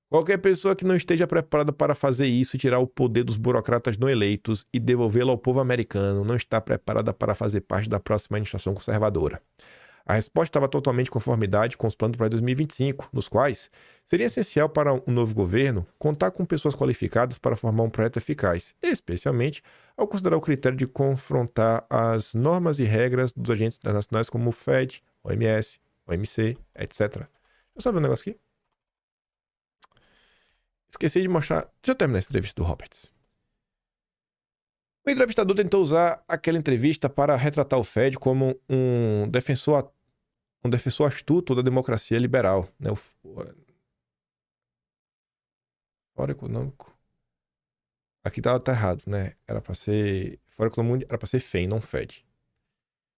Qualquer pessoa que não esteja preparada para fazer isso e tirar o poder dos burocratas não eleitos e devolvê-lo ao povo americano não está preparada para fazer parte da próxima administração conservadora. A resposta estava totalmente em conformidade com os planos para 2025, nos quais seria essencial para um novo governo contar com pessoas qualificadas para formar um projeto eficaz, especialmente ao considerar o critério de confrontar as normas e regras dos agentes internacionais como o FED, OMS, OMC, etc. Deixa eu só ver um negócio aqui. Esqueci de mostrar. Deixa eu terminar essa entrevista do Roberts. O entrevistador tentou usar aquela entrevista para retratar o Fed como um defensor astuto da democracia liberal, né? O Fórum Econômico. Aqui tá errado, né? Era para ser Fórum Econômico, era para ser FEM, não Fed.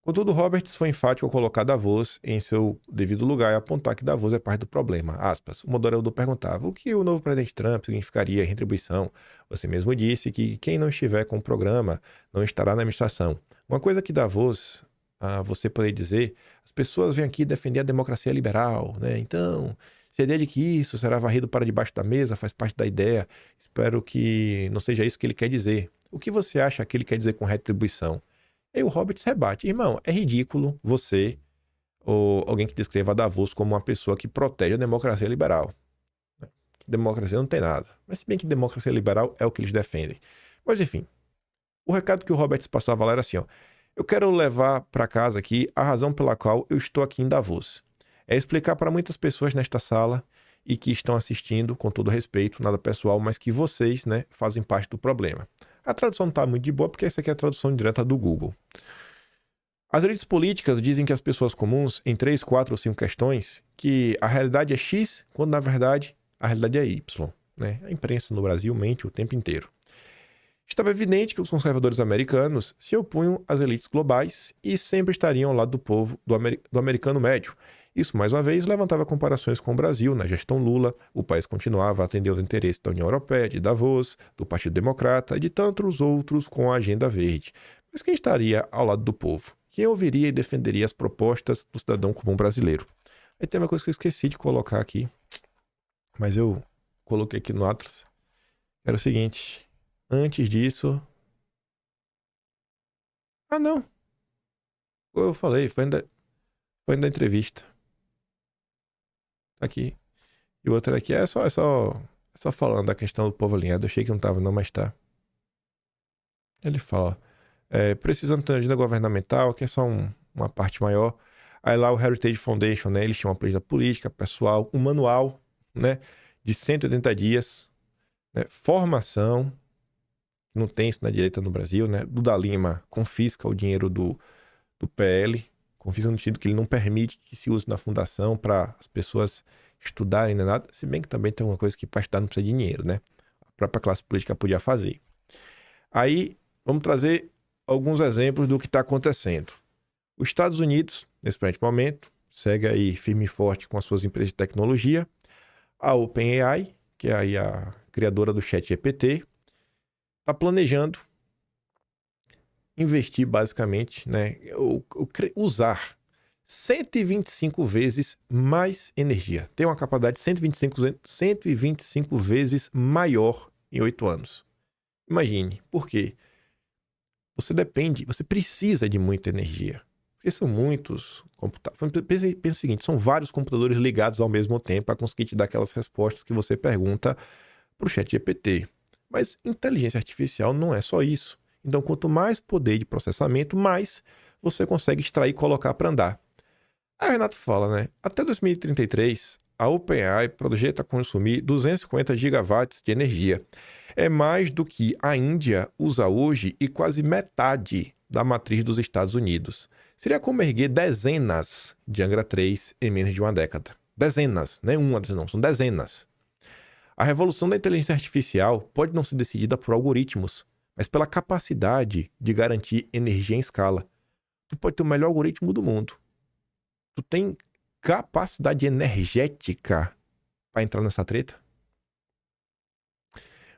Contudo, Roberts foi enfático ao colocar Davos em seu devido lugar e apontar que Davos é parte do problema. Aspas. O moderador perguntava o que o novo presidente Trump significaria em retribuição. Você mesmo disse que quem não estiver com o programa não estará na administração. Uma coisa que Davos, você poderia dizer, as pessoas vêm aqui defender a democracia liberal, né? Então, se a ideia de que isso será varrido para debaixo da mesa faz parte da ideia, espero que não seja isso que ele quer dizer. O que você acha que ele quer dizer com retribuição? E o Roberts rebate. Irmão, é ridículo você ou alguém que descreva Davos como uma pessoa que protege a democracia liberal. Democracia não tem nada. Mas se bem que democracia liberal é o que eles defendem. Mas enfim, o recado que o Roberts passava lá era assim, ó. Eu quero levar para casa aqui a razão pela qual eu estou aqui em Davos. É explicar para muitas pessoas nesta sala e que estão assistindo, com todo respeito, nada pessoal, mas que vocês, né, fazem parte do problema. A tradução não está muito de boa, porque essa aqui é a tradução direta do Google. As elites políticas dizem que as pessoas comuns, em 3, 4 ou 5 questões, que a realidade é X, quando na verdade a realidade é Y. Né? A imprensa no Brasil mente o tempo inteiro. Estava evidente que os conservadores americanos se opunham às elites globais e sempre estariam ao lado do povo, do americano médio. Isso, mais uma vez, levantava comparações com o Brasil. Na gestão Lula, o país continuava a atender aos interesses da União Europeia, de Davos, do Partido Democrata e de tantos outros com a agenda verde. Mas quem estaria ao lado do povo? Quem ouviria e defenderia as propostas do cidadão comum brasileiro? Aí tem uma coisa que eu esqueci de colocar aqui, mas eu coloquei aqui no Atlas. Era o seguinte, antes disso... Ah, não. Eu falei, foi da entrevista. Tá aqui. E o outro aqui é só falando da questão do povo alinhado. Eu achei que não tava não, mas tá. Ele fala, precisando ter uma agenda governamental, que é só uma parte maior. Aí lá o Heritage Foundation, né? Eles tinham uma planilha política, pessoal, um manual, né? De 180 dias, né? Formação, não tem isso na direita no Brasil, né? Duda Lima confisca o dinheiro do PL, confisca no sentido que ele não permite que se use na fundação para as pessoas estudarem, nem nada, se bem que também tem uma coisa que para estudar não precisa de dinheiro, né? A própria classe política podia fazer. Aí, vamos trazer alguns exemplos do que está acontecendo. Os Estados Unidos, nesse presente momento, segue aí firme e forte com as suas empresas de tecnologia. A OpenAI, que é aí a criadora do ChatGPT, está planejando investir basicamente, né, usar 125 vezes mais energia. Tem uma capacidade 125 vezes maior em 8 anos. Imagine, por quê? Você precisa de muita energia. Porque são muitos computadores. Pensa o seguinte, são vários computadores ligados ao mesmo tempo para conseguir te dar aquelas respostas que você pergunta para o ChatGPT. Mas inteligência artificial não é só isso. Então, quanto mais poder de processamento, mais você consegue extrair e colocar para andar. Aí o Renato fala, né? Até 2033, a OpenAI projeta consumir 250 gigawatts de energia. É mais do que a Índia usa hoje e quase metade da matriz dos Estados Unidos. Seria como erguer dezenas de Angra 3 em menos de uma década. Dezenas, não é uma, não, são dezenas. A revolução da inteligência artificial pode não ser decidida por algoritmos, mas pela capacidade de garantir energia em escala. Tu pode ter o melhor algoritmo do mundo. Tu tem capacidade energética para entrar nessa treta?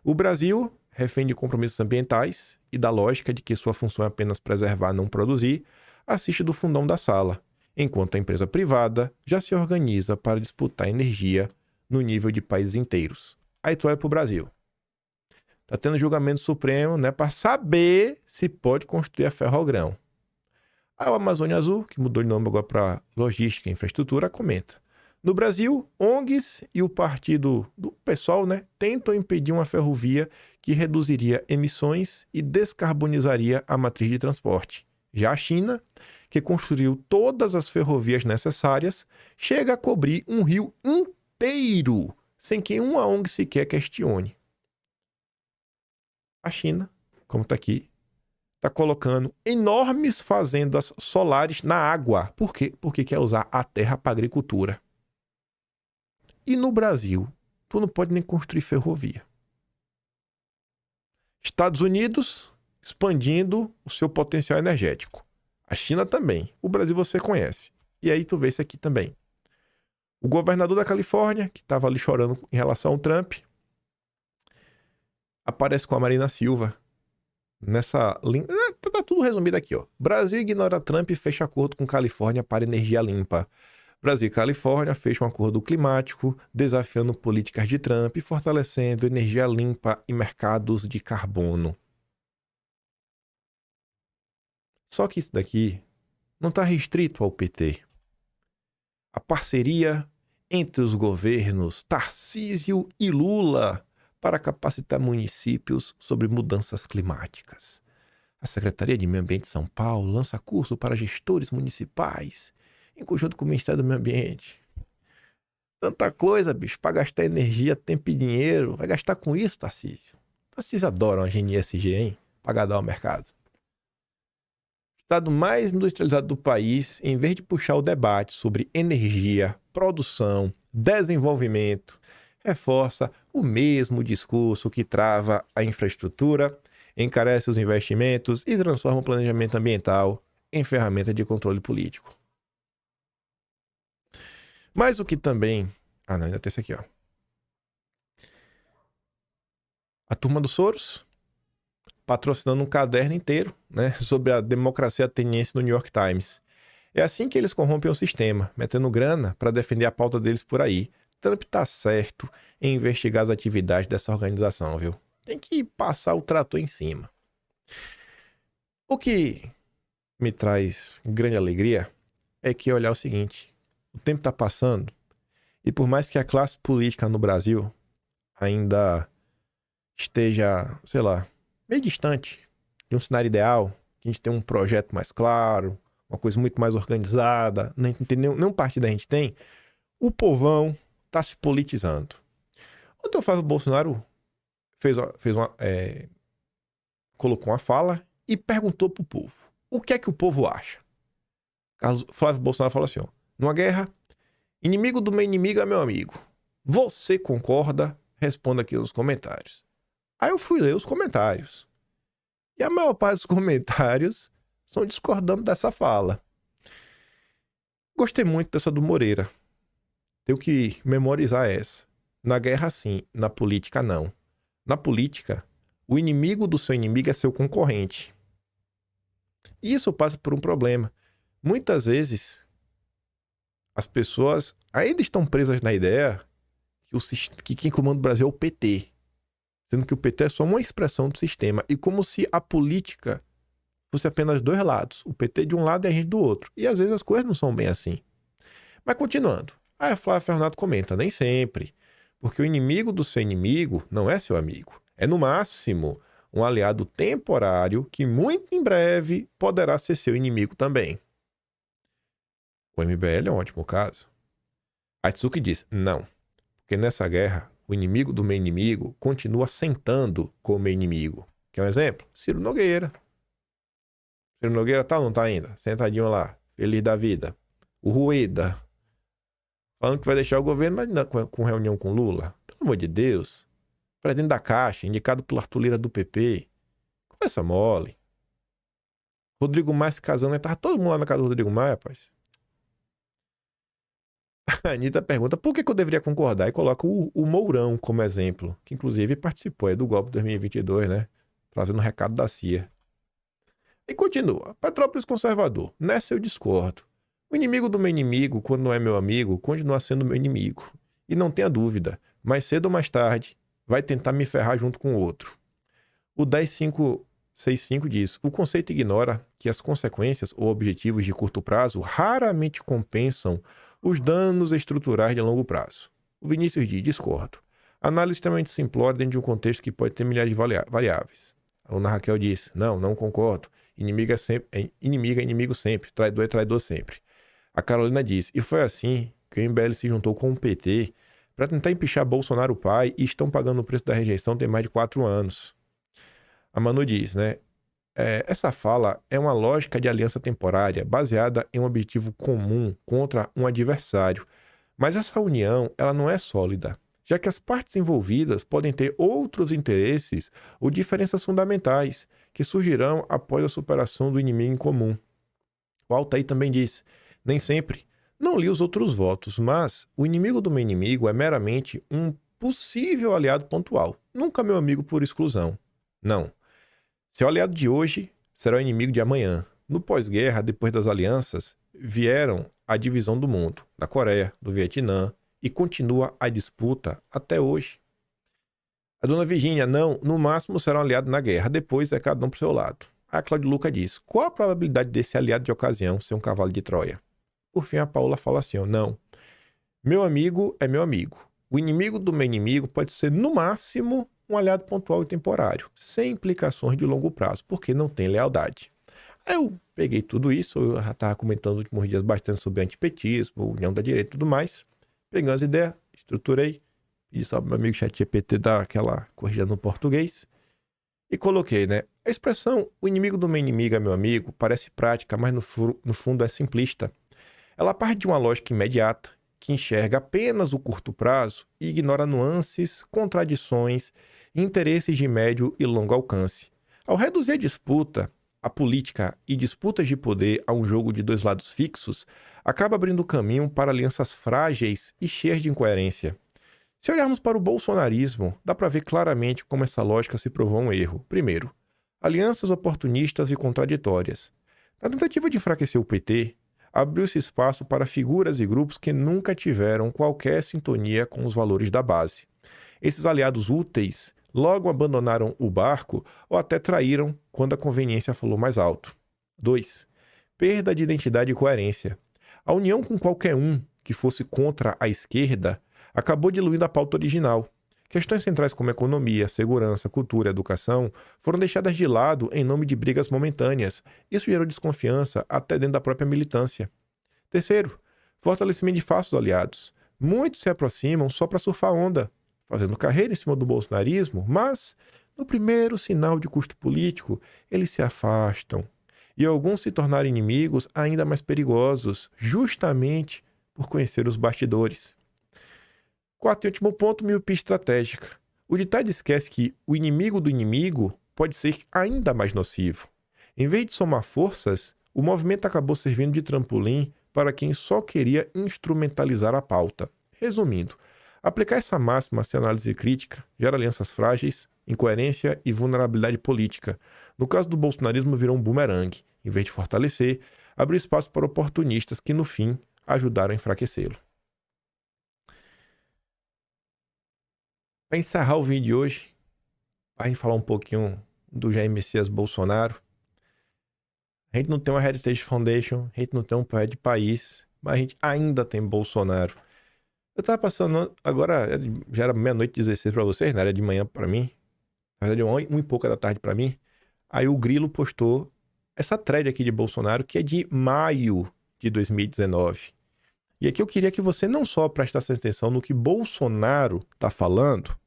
O Brasil, refém de compromissos ambientais e da lógica de que sua função é apenas preservar, não produzir, assiste do fundão da sala, enquanto a empresa privada já se organiza para disputar energia no nível de países inteiros. Aí tu olha pro Brasil. Tá tendo julgamento supremo, né, para saber se pode construir a ferrogrão. A Amazônia Azul, que mudou de nome agora para Logística e Infraestrutura, comenta. No Brasil, ONGs e o partido do PSOL, né, tentam impedir uma ferrovia que reduziria emissões e descarbonizaria a matriz de transporte. Já a China, que construiu todas as ferrovias necessárias, chega a cobrir um rio inteiro, sem que uma ONG sequer questione. A China, como está aqui, está colocando enormes fazendas solares na água. Por quê? Porque quer usar a terra para agricultura. E no Brasil, tu não pode nem construir ferrovia. Estados Unidos expandindo o seu potencial energético. A China também. O Brasil você conhece. E aí tu vê isso aqui também. O governador da Califórnia, que estava ali chorando em relação ao Trump, aparece com a Marina Silva. Nessa linha. Tá tudo resumido aqui, ó. Brasil ignora Trump e fecha acordo com Califórnia para energia limpa. Brasil e Califórnia fecham um acordo climático, desafiando políticas de Trump e fortalecendo energia limpa e mercados de carbono. Só que isso daqui não está restrito ao PT. A parceria entre os governos Tarcísio e Lula para capacitar municípios sobre mudanças climáticas. A Secretaria de Meio Ambiente de São Paulo lança curso para gestores municipais, em conjunto com o Ministério do Meio Ambiente. Tanta coisa, bicho, para gastar energia, tempo e dinheiro. Vai gastar com isso, Tarcísio? Tarcísio adora uma GNSG, hein? Para agradar o mercado. O estado mais industrializado do país, em vez de puxar o debate sobre energia, produção, desenvolvimento, reforça o mesmo discurso que trava a infraestrutura, encarece os investimentos e transforma o planejamento ambiental em ferramenta de controle político. Mas o que também... não, ainda tem esse aqui, ó. A turma dos Soros, patrocinando um caderno inteiro, né, sobre a democracia ateniense no New York Times. É assim que eles corrompem o sistema, metendo grana para defender a pauta deles por aí. Trump tá certo em investigar as atividades dessa organização, viu? Tem que passar o trator em cima. O que me traz grande alegria é que olhar o seguinte: o tempo está passando e por mais que a classe política no Brasil ainda esteja, sei lá, meio distante de um cenário ideal, que a gente tem um projeto mais claro, uma coisa muito mais organizada, nenhum partido a gente tem, o povão está se politizando. Ontem o Flávio Bolsonaro colocou uma fala e perguntou pro povo: o que é que o povo acha? Flávio Bolsonaro falou assim, ó: numa guerra, inimigo do meu inimigo é meu amigo. Você concorda? Responda aqui nos comentários. Aí eu fui ler os comentários. E a maior parte dos comentários estão discordando dessa fala. Gostei muito dessa do Moreira. Tenho que memorizar essa. Na guerra, sim. Na política, não. Na política, o inimigo do seu inimigo é seu concorrente. E isso passa por um problema. Muitas vezes, as pessoas ainda estão presas na ideia que quem comanda o Brasil é o PT. Sendo que o PT é só uma expressão do sistema. E como se a política fosse apenas dois lados. O PT de um lado e a gente do outro. E às vezes as coisas não são bem assim. Mas continuando. Aí a Flávia Fernando comenta: nem sempre. Porque o inimigo do seu inimigo não é seu amigo. É no máximo um aliado temporário que muito em breve poderá ser seu inimigo também. O MBL é um ótimo caso. Atsuki diz, não, porque nessa guerra, o inimigo do meu inimigo continua sentando com o meu inimigo. Quer um exemplo? Ciro Nogueira. Ciro Nogueira tá ou não tá ainda? Sentadinho lá, feliz da vida. O Rueda, falando que vai deixar o governo, mas ainda com reunião com Lula. Pelo amor de Deus. Presidente da Caixa, indicado pelo Arthur Lira do PP. Conversa mole. Rodrigo Maia se casando, tava todo mundo lá na casa do Rodrigo Maia, rapaz. A Anitta pergunta por que eu deveria concordar e coloca o Mourão como exemplo, que inclusive participou do golpe de 2022, né? Trazendo um recado da CIA. E continua. Petrópolis conservador. Nessa eu discordo. O inimigo do meu inimigo, quando não é meu amigo, continua sendo meu inimigo. E não tenha dúvida, mais cedo ou mais tarde, vai tentar me ferrar junto com o outro. O 10565 diz, o conceito ignora que as consequências ou objetivos de curto prazo raramente compensam os danos estruturais de longo prazo. O Vinícius diz, discordo. Análise extremamente simplória dentro de um contexto que pode ter milhares de variáveis. A aluna Raquel diz, não concordo. Inimigo é inimigo sempre. Traidor é traidor sempre. A Carolina diz, e foi assim que o MBL se juntou com o PT para tentar empichar Bolsonaro pai e estão pagando o preço da rejeição tem mais de 4 anos. A Manu diz, né? Essa fala é uma lógica de aliança temporária baseada em um objetivo comum contra um adversário. Mas essa união, ela não é sólida, já que as partes envolvidas podem ter outros interesses ou diferenças fundamentais que surgirão após a superação do inimigo em comum. O Altair também diz, nem sempre. Não li os outros votos, mas o inimigo do meu inimigo é meramente um possível aliado pontual, nunca meu amigo por exclusão. Não. Seu aliado de hoje será o inimigo de amanhã. No pós-guerra, depois das alianças, vieram a divisão do mundo, da Coreia, do Vietnã, e continua a disputa até hoje. A dona Virgínia, não, no máximo será um aliado na guerra, depois é cada um pro seu lado. A Cláudia Luca diz, qual a probabilidade desse aliado de ocasião ser um cavalo de Troia? Por fim, a Paula fala assim, não, meu amigo é meu amigo. O inimigo do meu inimigo pode ser, no máximo, um aliado pontual e temporário, sem implicações de longo prazo, porque não tem lealdade. Aí eu peguei tudo isso, eu já estava comentando nos últimos dias bastante sobre antipetismo, união da direita e tudo mais. Peguei as ideias, estruturei, pedi só para meu amigo ChatGPT dar aquela corrigida no português e coloquei, né? A expressão o inimigo do meu inimigo é meu amigo parece prática, mas no fundo é simplista. Ela parte de uma lógica imediata, que enxerga apenas o curto prazo e ignora nuances, contradições e interesses de médio e longo alcance. Ao reduzir a disputa, a política e disputas de poder a um jogo de dois lados fixos, acaba abrindo caminho para alianças frágeis e cheias de incoerência. Se olharmos para o bolsonarismo, dá para ver claramente como essa lógica se provou um erro. Primeiro, alianças oportunistas e contraditórias. Na tentativa de enfraquecer o PT, abriu-se espaço para figuras e grupos que nunca tiveram qualquer sintonia com os valores da base. Esses aliados úteis logo abandonaram o barco ou até traíram quando a conveniência falou mais alto. 2. Perda de identidade e coerência. A união com qualquer um que fosse contra a esquerda acabou diluindo a pauta original. Questões centrais como economia, segurança, cultura e educação foram deixadas de lado em nome de brigas momentâneas. Isso gerou desconfiança até dentro da própria militância. Terceiro, fortalecimento de falsos aliados. Muitos se aproximam só para surfar onda, fazendo carreira em cima do bolsonarismo, mas, no primeiro sinal de custo político, eles se afastam. E alguns se tornaram inimigos ainda mais perigosos, justamente por conhecer os bastidores. Quarto e último ponto, miopia estratégica. O ditado esquece que o inimigo do inimigo pode ser ainda mais nocivo. Em vez de somar forças, o movimento acabou servindo de trampolim para quem só queria instrumentalizar a pauta. Resumindo, aplicar essa máxima sem análise crítica gera alianças frágeis, incoerência e vulnerabilidade política. No caso do bolsonarismo, virou um bumerangue. Em vez de fortalecer, abriu espaço para oportunistas que, no fim, ajudaram a enfraquecê-lo. Para encerrar o vídeo de hoje, a gente falar um pouquinho do Jair Messias Bolsonaro. A gente não tem uma Heritage Foundation, a gente não tem um projeto de país, mas a gente ainda tem Bolsonaro. Eu tava passando, agora já era meia-noite 16 para vocês, né? Era de manhã para mim. Na verdade, 1h pouca da tarde para mim. Aí o Grilo postou essa thread aqui de Bolsonaro, que é de maio de 2019. E aqui eu queria que você não só prestasse atenção no que Bolsonaro tá falando,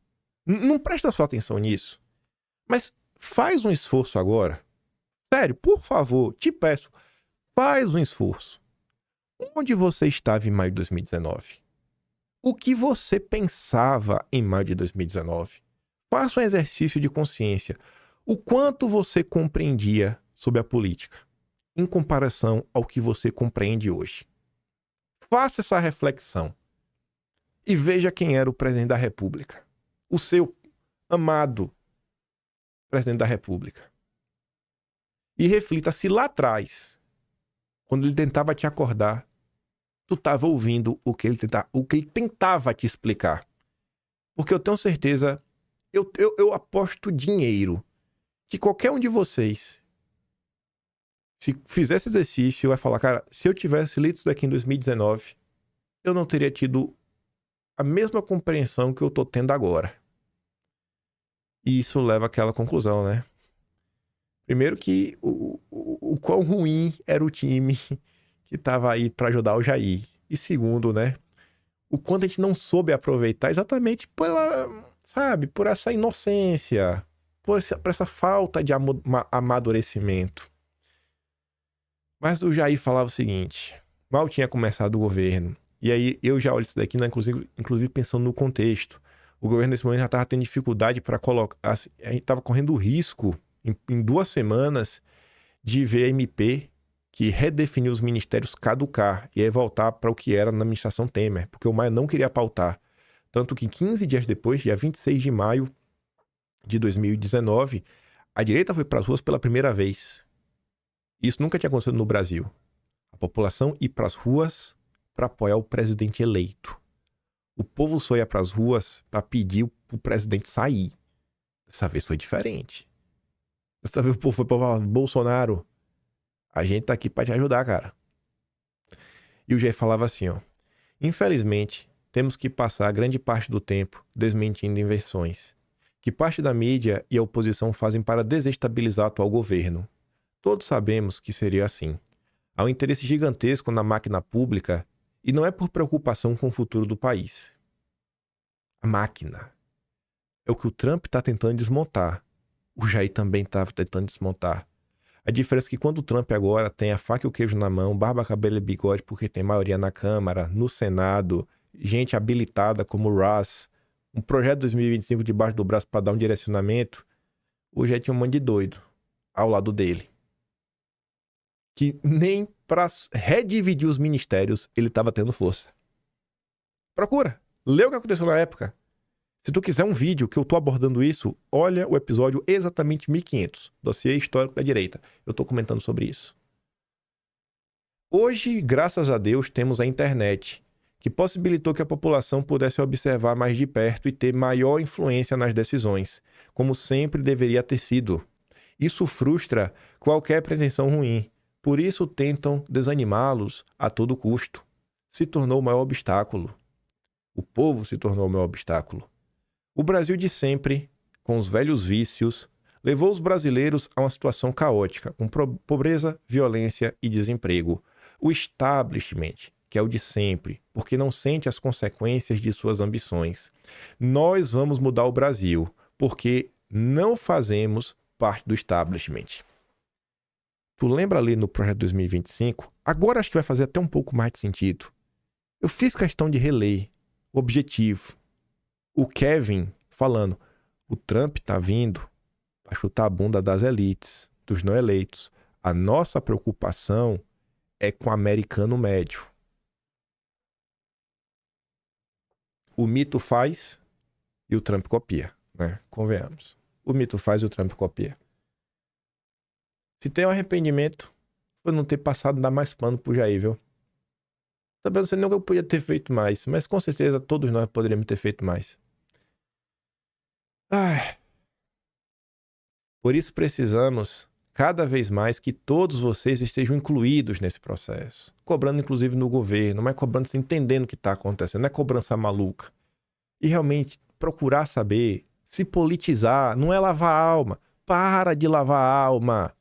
não presta só atenção nisso, mas faz um esforço agora. Sério, por favor, te peço, faz um esforço. Onde você estava em maio de 2019? O que você pensava em maio de 2019? Faça um exercício de consciência. O quanto você compreendia sobre a política em comparação ao que você compreende hoje. Faça essa reflexão e veja quem era o presidente da República. O seu amado presidente da República. E reflita se lá atrás, quando ele tentava te acordar, tu estava ouvindo o que ele tentava te explicar. Porque eu tenho certeza, eu aposto dinheiro que qualquer um de vocês, se fizer esse exercício, vai falar, cara, se eu tivesse lido isso daqui em 2019, eu não teria tido a mesma compreensão que eu tô tendo agora. E isso leva àquela conclusão, né? Primeiro que o quão ruim era o time que tava aí para ajudar o Jair. E segundo, né? O quanto a gente não soube aproveitar exatamente por essa inocência, por essa falta de amadurecimento. Mas o Jair falava o seguinte, mal tinha começado o governo, e aí eu já olho isso daqui, né, inclusive pensando no contexto. O governo nesse momento já estava tendo dificuldade para colocar, a gente estava correndo o risco, em 2 semanas, de ver a MP que redefiniu os ministérios caducar e aí voltar para o que era na administração Temer, porque o Maia não queria pautar. Tanto que 15 dias depois, dia 26 de maio de 2019, a direita foi para as ruas pela primeira vez. Isso nunca tinha acontecido no Brasil. A população ir para as ruas para apoiar o presidente eleito. O povo só ia para as ruas para pedir o presidente sair. Dessa vez foi diferente. Dessa vez o povo foi para falar, Bolsonaro, a gente tá aqui para te ajudar, cara. E o Jair falava assim, ó. Infelizmente, temos que passar grande parte do tempo desmentindo invenções que parte da mídia e a oposição fazem para desestabilizar o atual governo. Todos sabemos que seria assim. Há um interesse gigantesco na máquina pública e não é por preocupação com o futuro do país. A máquina é o que o Trump está tentando desmontar. O Jair também estava tentando desmontar. A diferença é que quando o Trump agora tem a faca e o queijo na mão, barba, cabelo e bigode, porque tem maioria na Câmara, no Senado, gente habilitada como o Ross, um projeto 2025 debaixo do braço para dar um direcionamento, o Jair tinha um monte de doido ao lado dele. Que nem para redividir os ministérios ele estava tendo força. Procura, lê o que aconteceu na época. Se tu quiser um vídeo que eu tô abordando isso, olha o episódio exatamente 1500, dossiê histórico da direita. Eu tô comentando sobre isso. Hoje, graças a Deus, temos a internet, que possibilitou que a população pudesse observar mais de perto e ter maior influência nas decisões, como sempre deveria ter sido. Isso frustra qualquer pretensão ruim, por isso tentam desanimá-los a todo custo. Se tornou o maior obstáculo. O povo se tornou o maior obstáculo. O Brasil de sempre, com os velhos vícios, levou os brasileiros a uma situação caótica, com pobreza, violência e desemprego. O establishment, que é o de sempre, porque não sente as consequências de suas ambições. Nós vamos mudar o Brasil, porque não fazemos parte do establishment. Tu lembra ali no projeto 2025? Agora acho que vai fazer até um pouco mais de sentido. Eu fiz questão de reler o objetivo. O Kevin falando, o Trump tá vindo para chutar a bunda das elites, dos não eleitos. A nossa preocupação é com o americano médio. O mito faz e o Trump copia, né? Convenhamos. O mito faz e o Trump copia. Se tem um arrependimento, foi não ter passado dar mais pano pro Jair, viu? Também não sei nem o que eu podia ter feito mais, mas com certeza todos nós poderíamos ter feito mais. Por isso precisamos, cada vez mais, que todos vocês estejam incluídos nesse processo. Cobrando, inclusive, no governo, mas cobrando se entendendo o que está acontecendo, não é cobrança maluca. E realmente procurar saber Se politizar não é lavar a alma. Para de lavar a alma.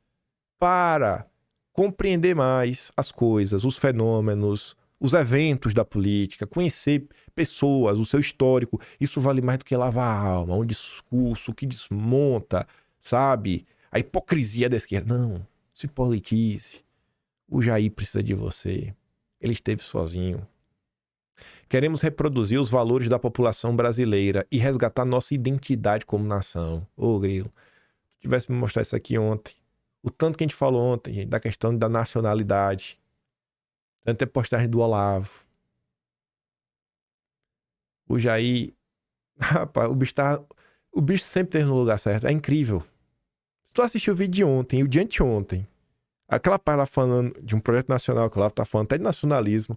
Para compreender mais as coisas, os fenômenos, os eventos da política, conhecer pessoas, o seu histórico. Isso vale mais do que lavar a alma. Um discurso que desmonta, sabe? A hipocrisia da esquerda. Não, se politize. O Jair precisa de você. Ele esteve sozinho. Queremos reproduzir os valores da população brasileira e resgatar nossa identidade como nação. Ô, Grilo, se tivesse me mostrado isso aqui ontem, o tanto que a gente falou ontem, gente, da questão da nacionalidade, tanto é postagem do Olavo. O Jair, rapaz, o bicho sempre tem no lugar certo, é incrível. Se tu assistiu o vídeo de ontem e o de anteontem, aquela parte lá falando de um projeto nacional, que o Olavo tá falando até de nacionalismo,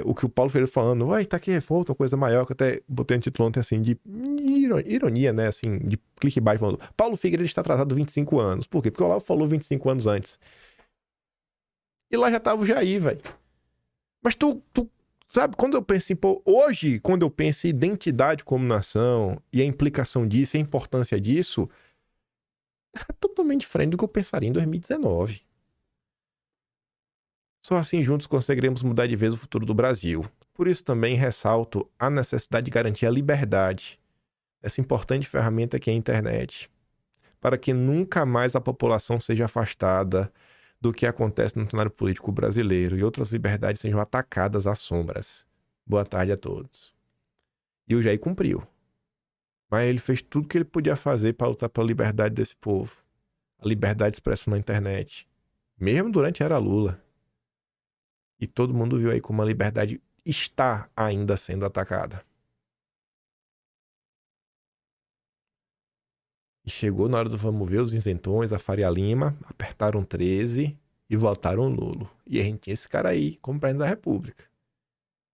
o que o Paulo Freire falando, uai, tá aqui, falta uma coisa maior, que eu até botei no título ontem, assim, de ironia, né, assim, de clickbait, falando, Paulo Figueiredo está atrasado 25 anos. Por quê? Porque o Olavo falou 25 anos antes. E lá já tava o Jair, velho. Mas tu sabe, quando eu penso em, pô, hoje, quando eu penso em identidade como nação, e a implicação disso, e a importância disso, é totalmente diferente do que eu pensaria em 2019. Só assim juntos conseguiremos mudar de vez o futuro do Brasil. Por isso também ressalto a necessidade de garantir a liberdade, essa importante ferramenta que é a internet, para que nunca mais a população seja afastada do que acontece no cenário político brasileiro e outras liberdades sejam atacadas às sombras. Boa tarde a todos. E o Jair cumpriu. Mas ele fez tudo o que ele podia fazer para lutar pela liberdade desse povo. A liberdade de expressão na internet. Mesmo durante a era Lula. E todo mundo viu aí como a liberdade está ainda sendo atacada. E chegou na hora do vamos ver, os isentões, a Faria Lima, apertaram 13 e votaram Lula. E a gente tinha esse cara aí como presidente da República.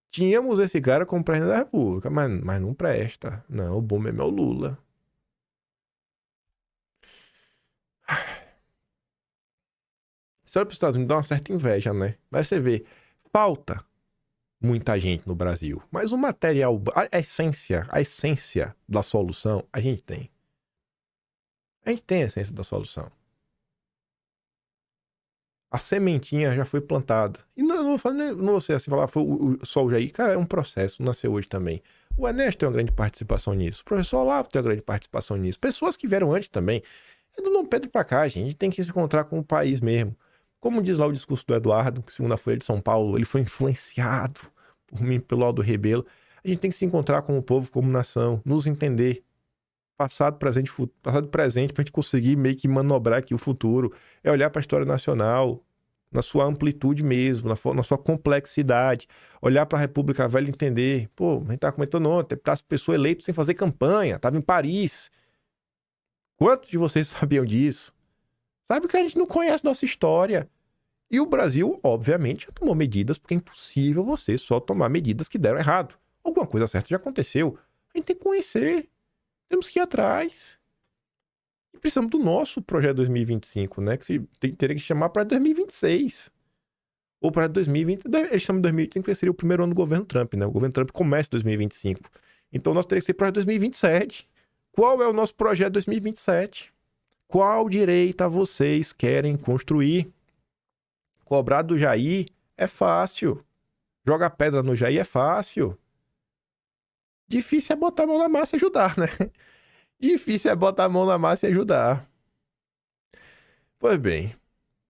Tínhamos esse cara como presidente da República, mas não presta. Não, o bom mesmo é o Lula. Você olha para os Estados Unidos, dá uma certa inveja, né? Mas você vê, falta muita gente no Brasil. Mas o material, a essência da solução, a gente tem. A gente tem a essência da solução. A sementinha já foi plantada. E não vou ser assim, falar foi só o Jair. Cara, é um processo, nasceu hoje também. O Ernesto tem uma grande participação nisso. O professor Olavo tem uma grande participação nisso. Pessoas que vieram antes também. É do Dom Pedro pra cá, gente. A gente tem que se encontrar com o país mesmo. Como diz lá o discurso do Eduardo, que segundo a Folha de São Paulo, ele foi influenciado por mim, pelo Aldo Rebelo. A gente tem que se encontrar com o povo, como nação, nos entender. Passado, presente, passado e presente, pra gente conseguir meio que manobrar aqui o futuro. É olhar pra história nacional, na sua amplitude mesmo, na sua complexidade. Olhar pra República Velha e entender. Pô, a gente tava comentando ontem, as pessoas eleitas sem fazer campanha, tava em Paris. Quantos de vocês sabiam disso? Sabe que a gente não conhece nossa história. E o Brasil, obviamente, já tomou medidas, porque é impossível você só tomar medidas que deram errado. Alguma coisa certa já aconteceu. A gente tem que conhecer. Temos que ir atrás. E precisamos do nosso projeto 2025, né? Que teria que chamar para 2026. Ou para 2020. Eles chamam de 2025 porque seria o primeiro ano do governo Trump, né? O governo Trump começa em 2025. Então nós teríamos que ser para 2027. Qual é o nosso projeto 2027? Qual direita vocês querem construir? Cobrar do Jair é fácil. Jogar pedra no Jair é fácil. Difícil é botar a mão na massa e ajudar, né? Difícil é botar a mão na massa e ajudar. Pois bem,